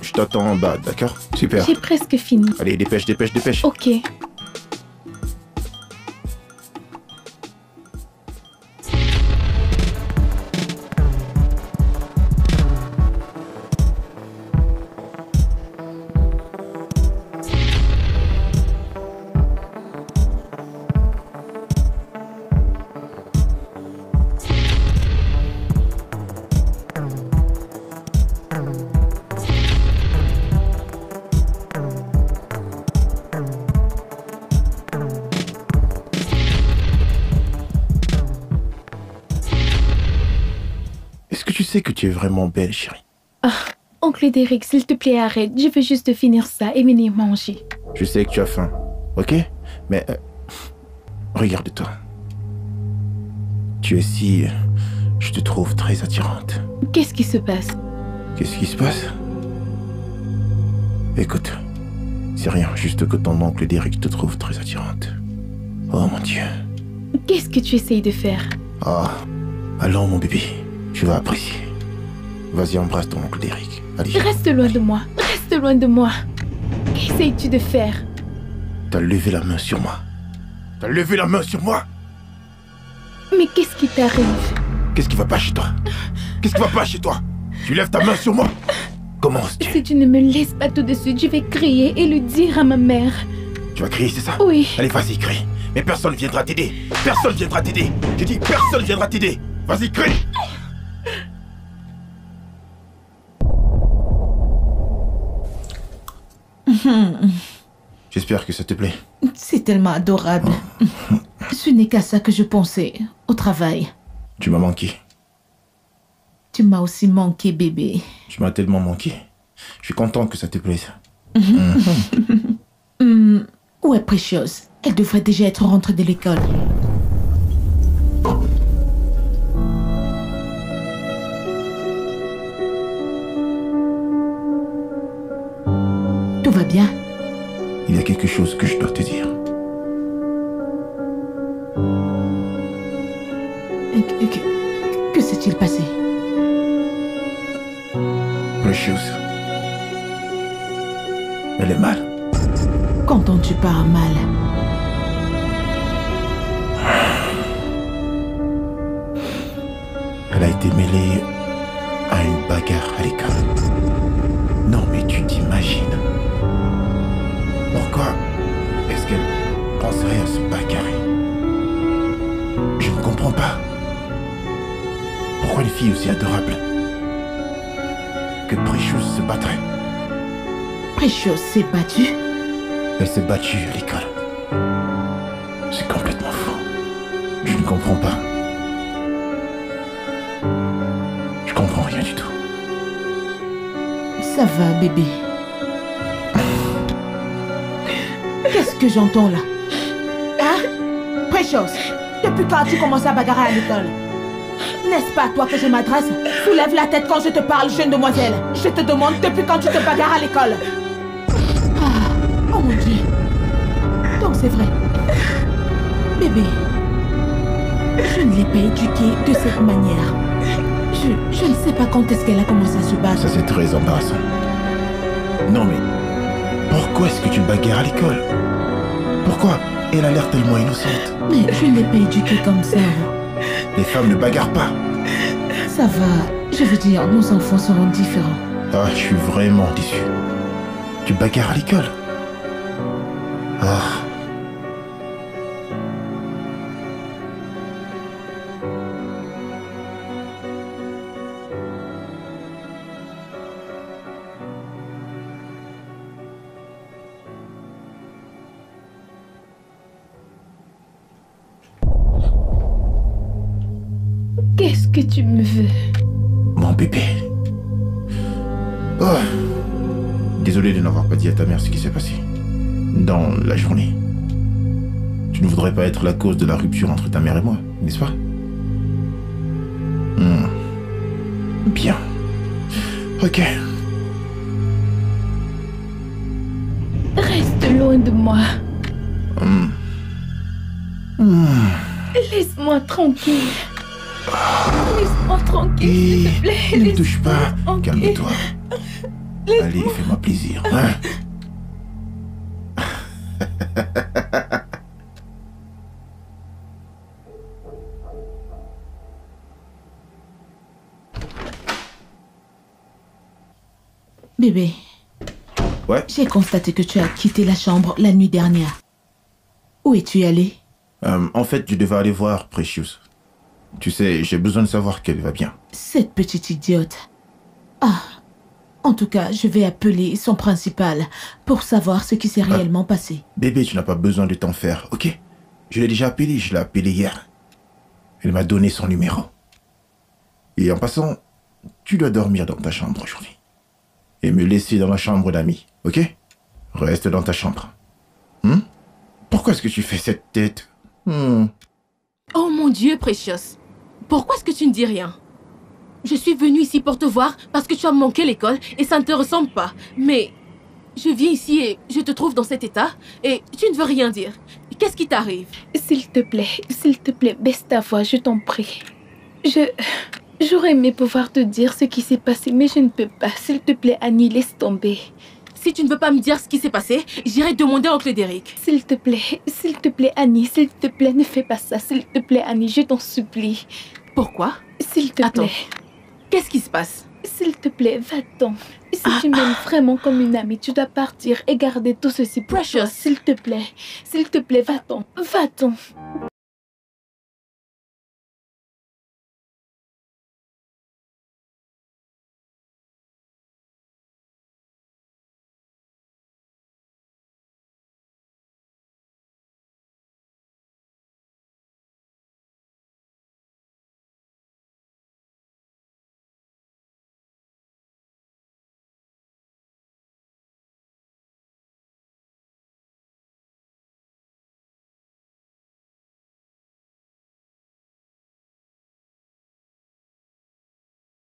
Je t'attends en bas, d'accord? Super. j'ai presque fini. Allez, dépêche, dépêche, dépêche. Ok. Est-ce que tu sais que tu es vraiment belle, chérie? Oncle Derek, s'il te plaît, arrête. Je veux juste finir ça et venir manger. Je sais que tu as faim, ok? Mais regarde-toi. Tu es si... je te trouve très attirante. Qu'est-ce qui se passe? Qu'est-ce qui se passe? Écoute, c'est rien, juste que ton oncle Derek te trouve très attirante. Oh mon Dieu. Qu'est-ce que tu essayes de faire? Ah, allons mon bébé, tu vas apprécier. Vas-y, embrasse ton oncle Derek. Allez, Reste loin de moi. Reste loin de moi. Qu'essayes-tu de faire? t'as levé la main sur moi. T'as levé la main sur moi. Mais qu'est-ce qui t'arrive? Qu'est-ce qui va pas chez toi? Qu'est-ce qui va pas chez toi? Tu lèves ta main sur moi. Commence-tu? Si tu ne me laisses pas tout de suite, je vais crier et le dire à ma mère. Tu vas crier, c'est ça? Oui. Allez, vas-y, crie. Mais personne viendra t'aider. Personne viendra t'aider. J'ai dit personne viendra t'aider. Vas-y, crie. J'espère que ça te plaît. C'est tellement adorable. Ce n'est qu'à ça que je pensais au travail. Tu m'as manqué. Tu m'as aussi manqué, bébé. Tu m'as tellement manqué. Je suis content que ça te plaise. Où est Precious? Elle devrait déjà être rentrée de l'école. Tout va bien? Il y a quelque chose que je dois te dire. Que s'est-il passé? Precious. Elle est mal. Qu'entends-tu par mal? Elle a été mêlée à une bagarre à l'école. Non, mais tu t'imagines. Pourquoi est-ce qu'elle penserait à se bagarrer? Je ne comprends pas. Pourquoi une fille aussi adorable que Precious se battrait? Precious s'est battue? Elle s'est battue à l'école. C'est complètement faux. Je ne comprends pas. rien du tout. Ça va, bébé. Qu'est-ce que j'entends là? Hein? Precious, depuis quand tu commences à bagarrer à l'école? N'est-ce pas à toi que je m'adresse? Soulève la tête quand je te parle, jeune demoiselle. Je te demande depuis quand tu te bagarres à l'école. Ah, oh mon Dieu. Donc c'est vrai. Bébé, je ne l'ai pas éduquée de cette manière. Je ne sais pas quand est-ce qu'elle a commencé à se battre. Ça, c'est très embarrassant. Non, mais pourquoi est-ce que tu te bagarres à l'école? Pourquoi? Elle a l'air tellement innocente. Mais je ne l'ai pas éduquée comme ça. Les femmes ne bagarrent pas. Ça va. Je veux dire, nos enfants seront différents. Ah, je suis vraiment déçu. Tu bagarres à l'école? Ah. Qu'est-ce que tu me veux? Mon bébé. Oh. Désolé de n'avoir pas dit à ta mère ce qui s'est passé. Dans la journée. Tu ne voudrais pas être la cause de la rupture entre ta mère et moi, n'est-ce pas? Bien. Ok. Reste loin de moi. Laisse-moi tranquille. Laisse-moi tranquille, s'il te plaît. Ne me touche pas. Calme-toi. Allez, fais-moi plaisir. Hein? Bébé. Ouais? J'ai constaté que tu as quitté la chambre la nuit dernière. Où es-tu allé? En fait, je devais aller voir Precious. Tu sais, j'ai besoin de savoir qu'elle va bien. Cette petite idiote. Ah. En tout cas, je vais appeler son principal pour savoir ce qui s'est réellement passé. Bébé, tu n'as pas besoin de t'en faire, ok? Je l'ai déjà appelé, je l'ai appelé hier. Elle m'a donné son numéro. Et en passant, tu dois dormir dans ta chambre aujourd'hui. Et me laisser dans la chambre d'amis, ok? Reste dans ta chambre. Pourquoi est-ce que tu fais cette tête? Oh mon Dieu, Precious. Pourquoi est-ce que tu ne dis rien? Je suis venue ici pour te voir parce que tu as manqué l'école et ça ne te ressemble pas. Mais je viens ici et je te trouve dans cet état et tu ne veux rien dire. Qu'est-ce qui t'arrive? S'il te plaît, baisse ta voix, je t'en prie. J'aurais aimé pouvoir te dire ce qui s'est passé, mais je ne peux pas. S'il te plaît, Annie, laisse tomber. Si tu ne veux pas me dire ce qui s'est passé, j'irai demander à oncle Derek. S'il te plaît, Annie, s'il te plaît, ne fais pas ça. S'il te plaît, Annie, je t'en supplie. Pourquoi? S'il te plaît. Qu'est-ce qui se passe? S'il te plaît, va-t'en. Si tu m'aimes vraiment comme une amie, tu dois partir et garder tout ceci pour toi. S'il te plaît, va-t'en. Va-t'en.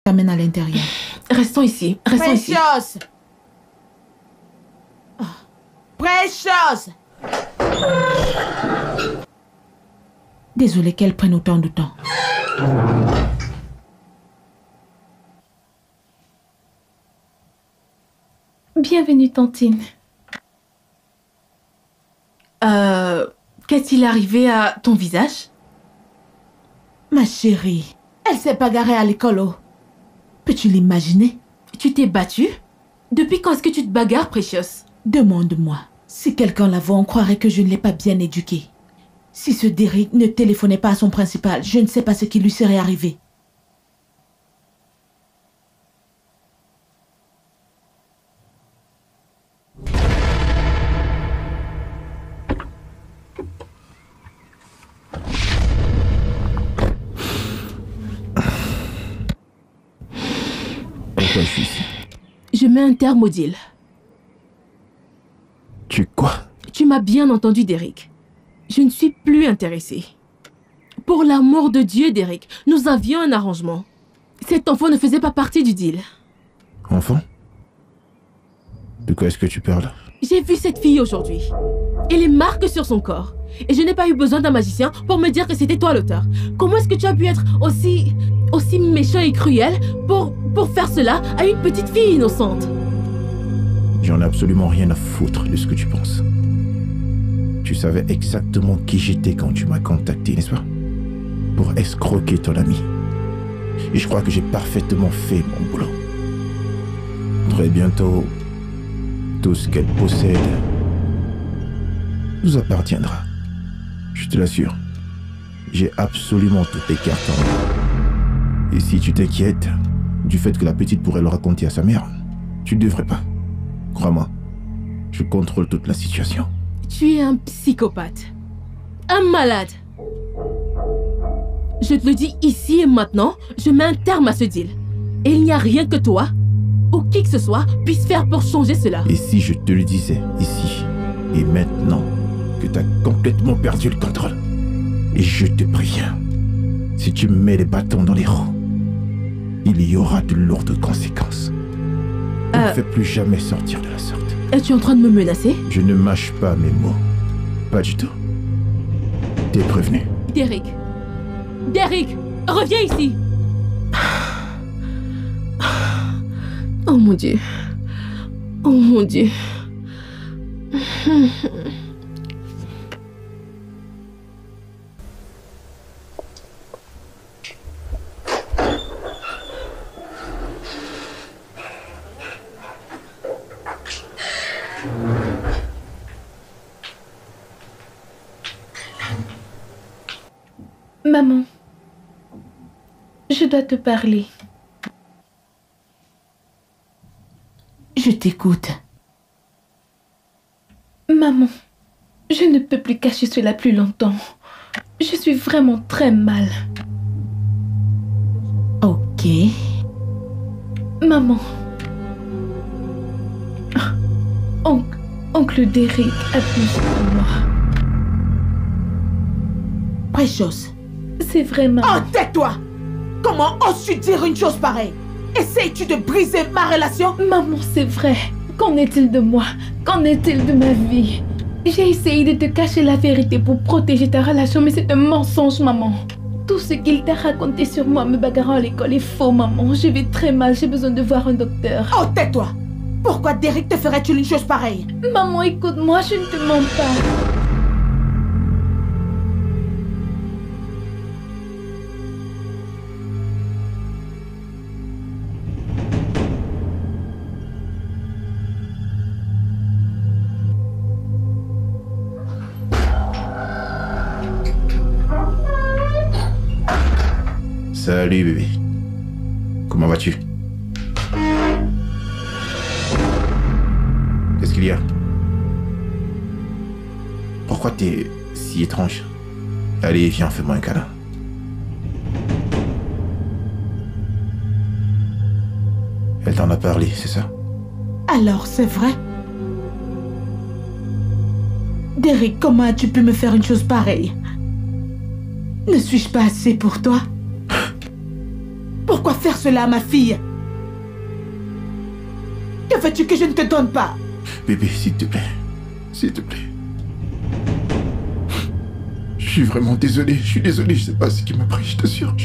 T'amène à l'intérieur. Restons ici. Restons ici. Precious! Precious! Désolée qu'elle prenne autant de temps. Bienvenue, Tantine. Qu'est-il arrivé à ton visage? Ma chérie, elle s'est bagarrée à l'école. Oh. Peux-tu l'imaginer? Tu t'es battue? Depuis quand est-ce que tu te bagarres, Precious? Demande-moi. Si quelqu'un la voit, on croirait que je ne l'ai pas bien éduquée. Si ce Derek ne téléphonait pas à son principal, je ne sais pas ce qui lui serait arrivé. mets un terme au deal. Tu quoi? Tu m'as bien entendu, Derek. Je ne suis plus intéressée. Pour l'amour de Dieu, Derek, nous avions un arrangement. Cet enfant ne faisait pas partie du deal. Enfant? De quoi est-ce que tu parles? J'ai vu cette fille aujourd'hui. Et les marques sur son corps. Et je n'ai pas eu besoin d'un magicien pour me dire que c'était toi l'auteur. Comment est-ce que tu as pu être aussi méchant et cruel pour faire cela à une petite fille innocente? J'en ai absolument rien à foutre de ce que tu penses. Tu savais exactement qui j'étais quand tu m'as contacté, n'est-ce pas? Pour escroquer ton ami. Et je crois que j'ai parfaitement fait mon boulot. Très bientôt, tout ce qu'elle possède nous appartiendra. Je te l'assure. J'ai absolument toutes les cartes en main. Et si tu t'inquiètes du fait que la petite pourrait le raconter à sa mère, tu ne devrais pas. Crois-moi, je contrôle toute la situation. Tu es un psychopathe. Un malade. Je te le dis ici et maintenant, je mets un terme à ce deal. Et il n'y a rien que toi, ou qui que ce soit, puisse faire pour changer cela. Et si je te le disais ici et maintenant que tu as complètement perdu le contrôle? Et je te préviens, si tu me mets les bâtons dans les roues, il y aura de lourdes conséquences. Ne me fais plus jamais sortir de la sorte. Es-tu en train de me menacer? Je ne mâche pas mes mots. Pas du tout. T'es prévenu. Derek! Derek! Reviens ici! Oh mon Dieu. Oh mon Dieu. Maman, je dois te parler. Je t'écoute. Maman, je ne peux plus cacher cela plus longtemps. Je suis vraiment très mal. Ok. Maman. Oncle Derek abuse de moi. Precious. C'est vrai, maman. Oh, tais-toi! Comment oses-tu dire une chose pareille? Essayes-tu de briser ma relation? Maman, c'est vrai. Qu'en est-il de moi? Qu'en est-il de ma vie? J'ai essayé de te cacher la vérité pour protéger ta relation, mais c'est un mensonge, maman. Tout ce qu'il t'a raconté sur moi me bagarrant à l'école est faux, maman. Je vais très mal, j'ai besoin de voir un docteur. Oh, tais-toi! Pourquoi Derek te ferait-il une chose pareille? Maman, écoute-moi, je ne te mens pas. Salut bébé. Comment vas-tu? Qu'est-ce qu'il y a? Pourquoi t'es si étrange? Allez, viens, fais-moi un câlin. Elle t'en a parlé, c'est ça? Alors, c'est vrai? Derek, comment as-tu pu me faire une chose pareille? Ne suis-je pas assez pour toi? Pourquoi faire cela à ma fille? Que veux-tu que je ne te donne pas? Bébé, s'il te plaît. S'il te plaît. Je suis vraiment désolé. Je suis désolé. Je sais pas ce qui m'a pris, je t'assure.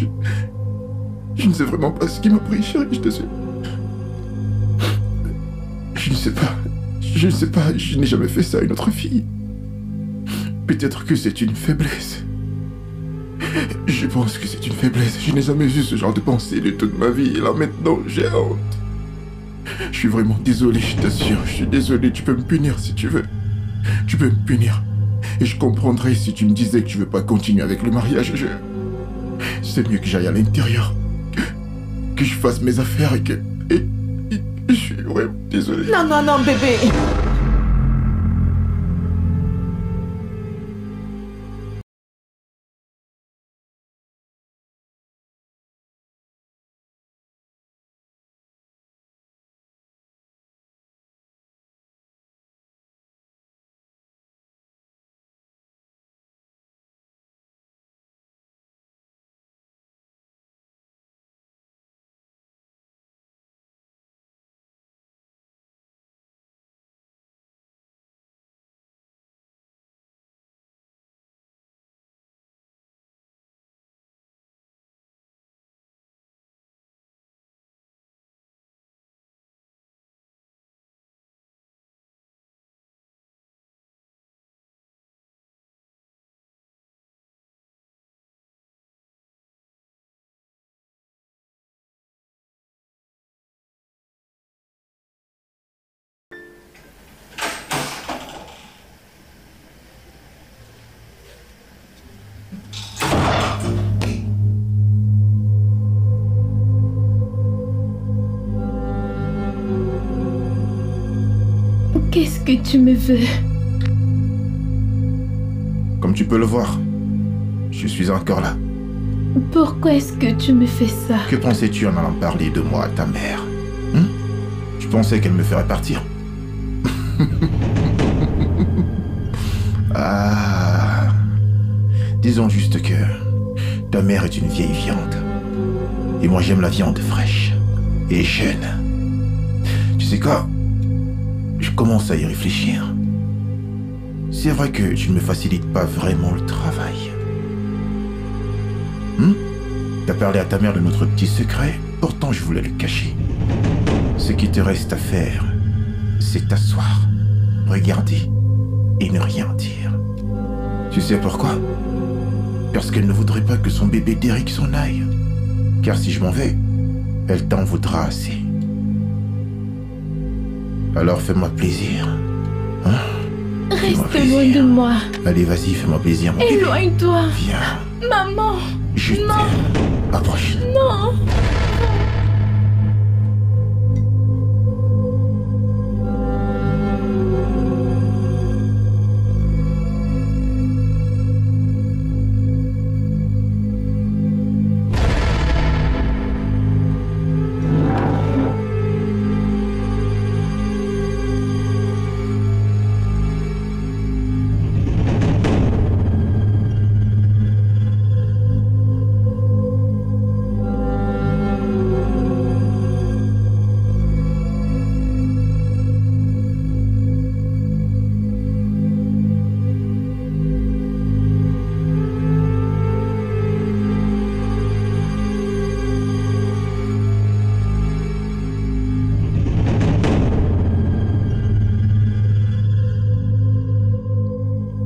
Je ne sais vraiment pas ce qui m'a pris, chérie, je t'assure. Je ne sais pas. Je ne sais pas. Je n'ai jamais fait ça à une autre fille. Peut-être que c'est une faiblesse. Je pense que c'est une faiblesse. Je n'ai jamais eu ce genre de pensée de toute ma vie. Et là, maintenant, j'ai honte. Je suis vraiment désolé, je t'assure. Je suis désolé. Tu peux me punir si tu veux. Tu peux me punir. Et je comprendrais si tu me disais que tu veux pas continuer avec le mariage. C'est mieux que j'aille à l'intérieur. Que je fasse mes affaires et que... Et je suis vraiment désolé. Non, non, non, bébé. que tu me veux? Comme tu peux le voir, je suis encore là. Pourquoi est-ce que tu me fais ça? Que pensais-tu en allant parler de moi à ta mère? Tu pensais qu'elle me ferait partir? Ah. Disons juste que ta mère est une vieille viande. Et moi j'aime la viande fraîche et jeune. Tu sais quoi? Je commence à y réfléchir. C'est vrai que tu ne me facilites pas vraiment le travail. T'as parlé à ta mère de notre petit secret, pourtant je voulais le cacher. Ce qui te reste à faire, c'est t'asseoir, regarder et ne rien dire. Tu sais pourquoi? Parce qu'elle ne voudrait pas que son bébé Derek s'en aille. Car si je m'en vais, elle t'en voudra assez. Alors fais-moi plaisir. Reste loin de moi. Allez, vas-y, fais-moi plaisir, mon bébé. Éloigne-toi. Viens. Maman. Je t'aime. Approche. Non.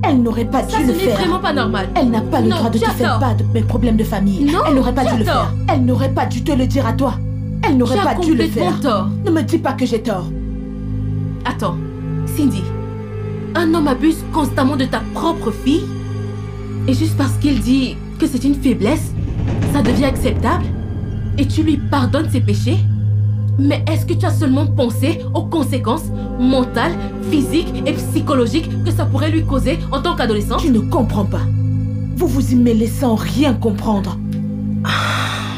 Elle n'aurait pas dû le faire. Ça, ce n'est vraiment pas normal. Elle n'a pas le droit de te faire part de mes problèmes de famille. Non, elle n'aurait pas dû le faire. Elle n'aurait pas dû te le dire à toi. Elle n'aurait pas dû le faire. Tort. Ne me dis pas que j'ai tort. Attends, Cindy. Un homme abuse constamment de ta propre fille? Et juste parce qu'il dit que c'est une faiblesse, ça devient acceptable? Et tu lui pardonnes ses péchés? Mais est-ce que tu as seulement pensé aux conséquences mentales, physiques et psychologiques que ça pourrait lui causer en tant qu'adolescent? Tu ne comprends pas. Vous vous y mêlez sans rien comprendre.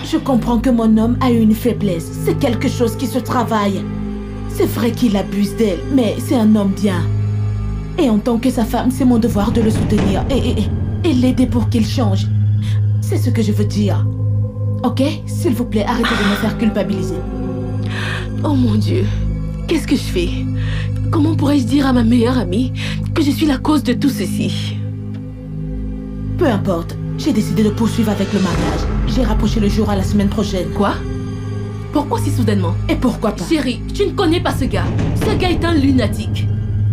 Je comprends que mon homme a une faiblesse. C'est quelque chose qui se travaille. C'est vrai qu'il abuse d'elle, mais c'est un homme bien. Et en tant que sa femme, c'est mon devoir de le soutenir et l'aider pour qu'il change. C'est ce que je veux dire. Ok? S'il vous plaît, arrêtez de me faire culpabiliser. Oh mon Dieu, qu'est-ce que je fais? Comment pourrais-je dire à ma meilleure amie que je suis la cause de tout ceci? Peu importe, j'ai décidé de poursuivre avec le mariage. J'ai rapproché le jour à la semaine prochaine. Quoi? Pourquoi si soudainement? Et pourquoi pas? Chérie, tu ne connais pas ce gars. Ce gars est un lunatique.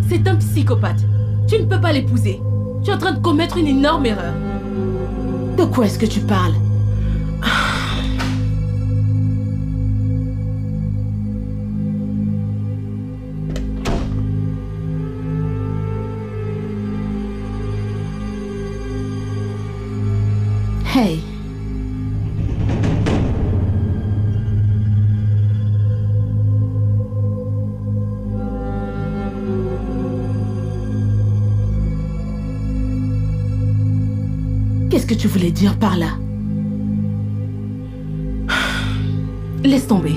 C'est un psychopathe. Tu ne peux pas l'épouser. Tu es en train de commettre une énorme erreur. De quoi est-ce que tu parles? Hey. Qu'est-ce que tu voulais dire par là? Laisse tomber.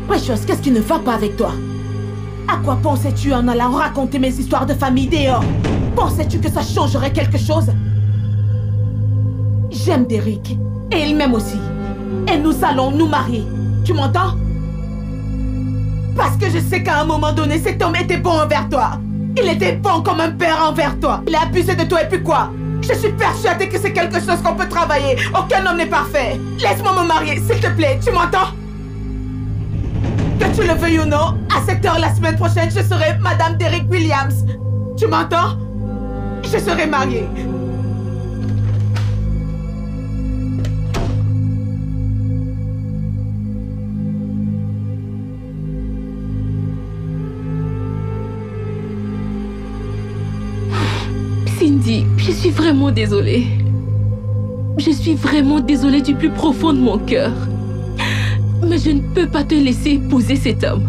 Precious, qu'est-ce qui ne va pas avec toi? À quoi pensais-tu en allant raconter mes histoires de famille dehors? Pensais-tu que ça changerait quelque chose? J'aime Derek. Et il m'aime aussi. Et nous allons nous marier. Tu m'entends? Parce que je sais qu'à un moment donné, cet homme était bon envers toi. Il était bon comme un père envers toi. Il a abusé de toi et puis quoi? Je suis persuadée que c'est quelque chose qu'on peut travailler. Aucun homme n'est parfait. Laisse-moi me marier, s'il te plaît. Tu m'entends? Que tu le veuilles ou non, à cette heure la semaine prochaine, je serai Madame Derek Williams. Tu m'entends? Je serai mariée. Cindy, je suis vraiment désolée. Je suis vraiment désolée du plus profond de mon cœur. Mais je ne peux pas te laisser épouser cet homme.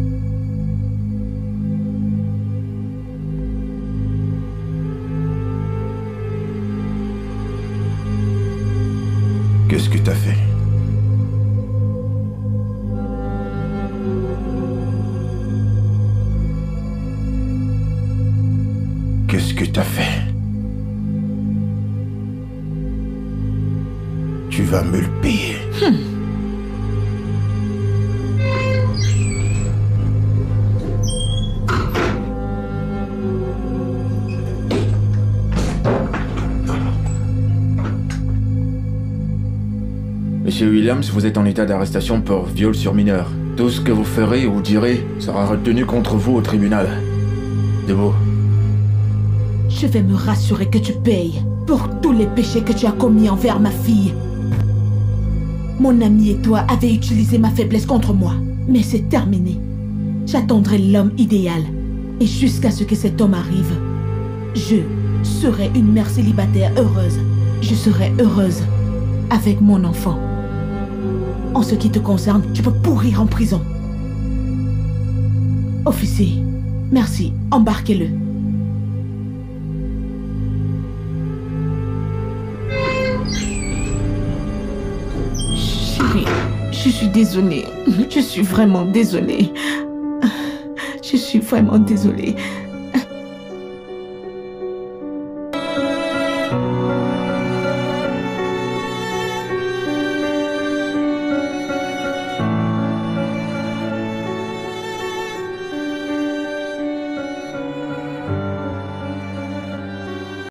t'as fait? Qu'est-ce que t'as fait? Tu vas me le payer. Monsieur Williams, vous êtes en état d'arrestation pour viol sur mineur. Tout ce que vous ferez ou direz sera retenu contre vous au tribunal. Debout. Je vais me rassurer que tu payes pour tous les péchés que tu as commis envers ma fille. Mon ami et toi avez utilisé ma faiblesse contre moi. Mais c'est terminé. J'attendrai l'homme idéal. Et jusqu'à ce que cet homme arrive, je serai une mère célibataire heureuse. Je serai heureuse avec mon enfant. En ce qui te concerne, tu peux pourrir en prison. Officier, merci. Embarquez-le. Chérie, je suis désolée. Je suis vraiment désolée. Je suis vraiment désolée.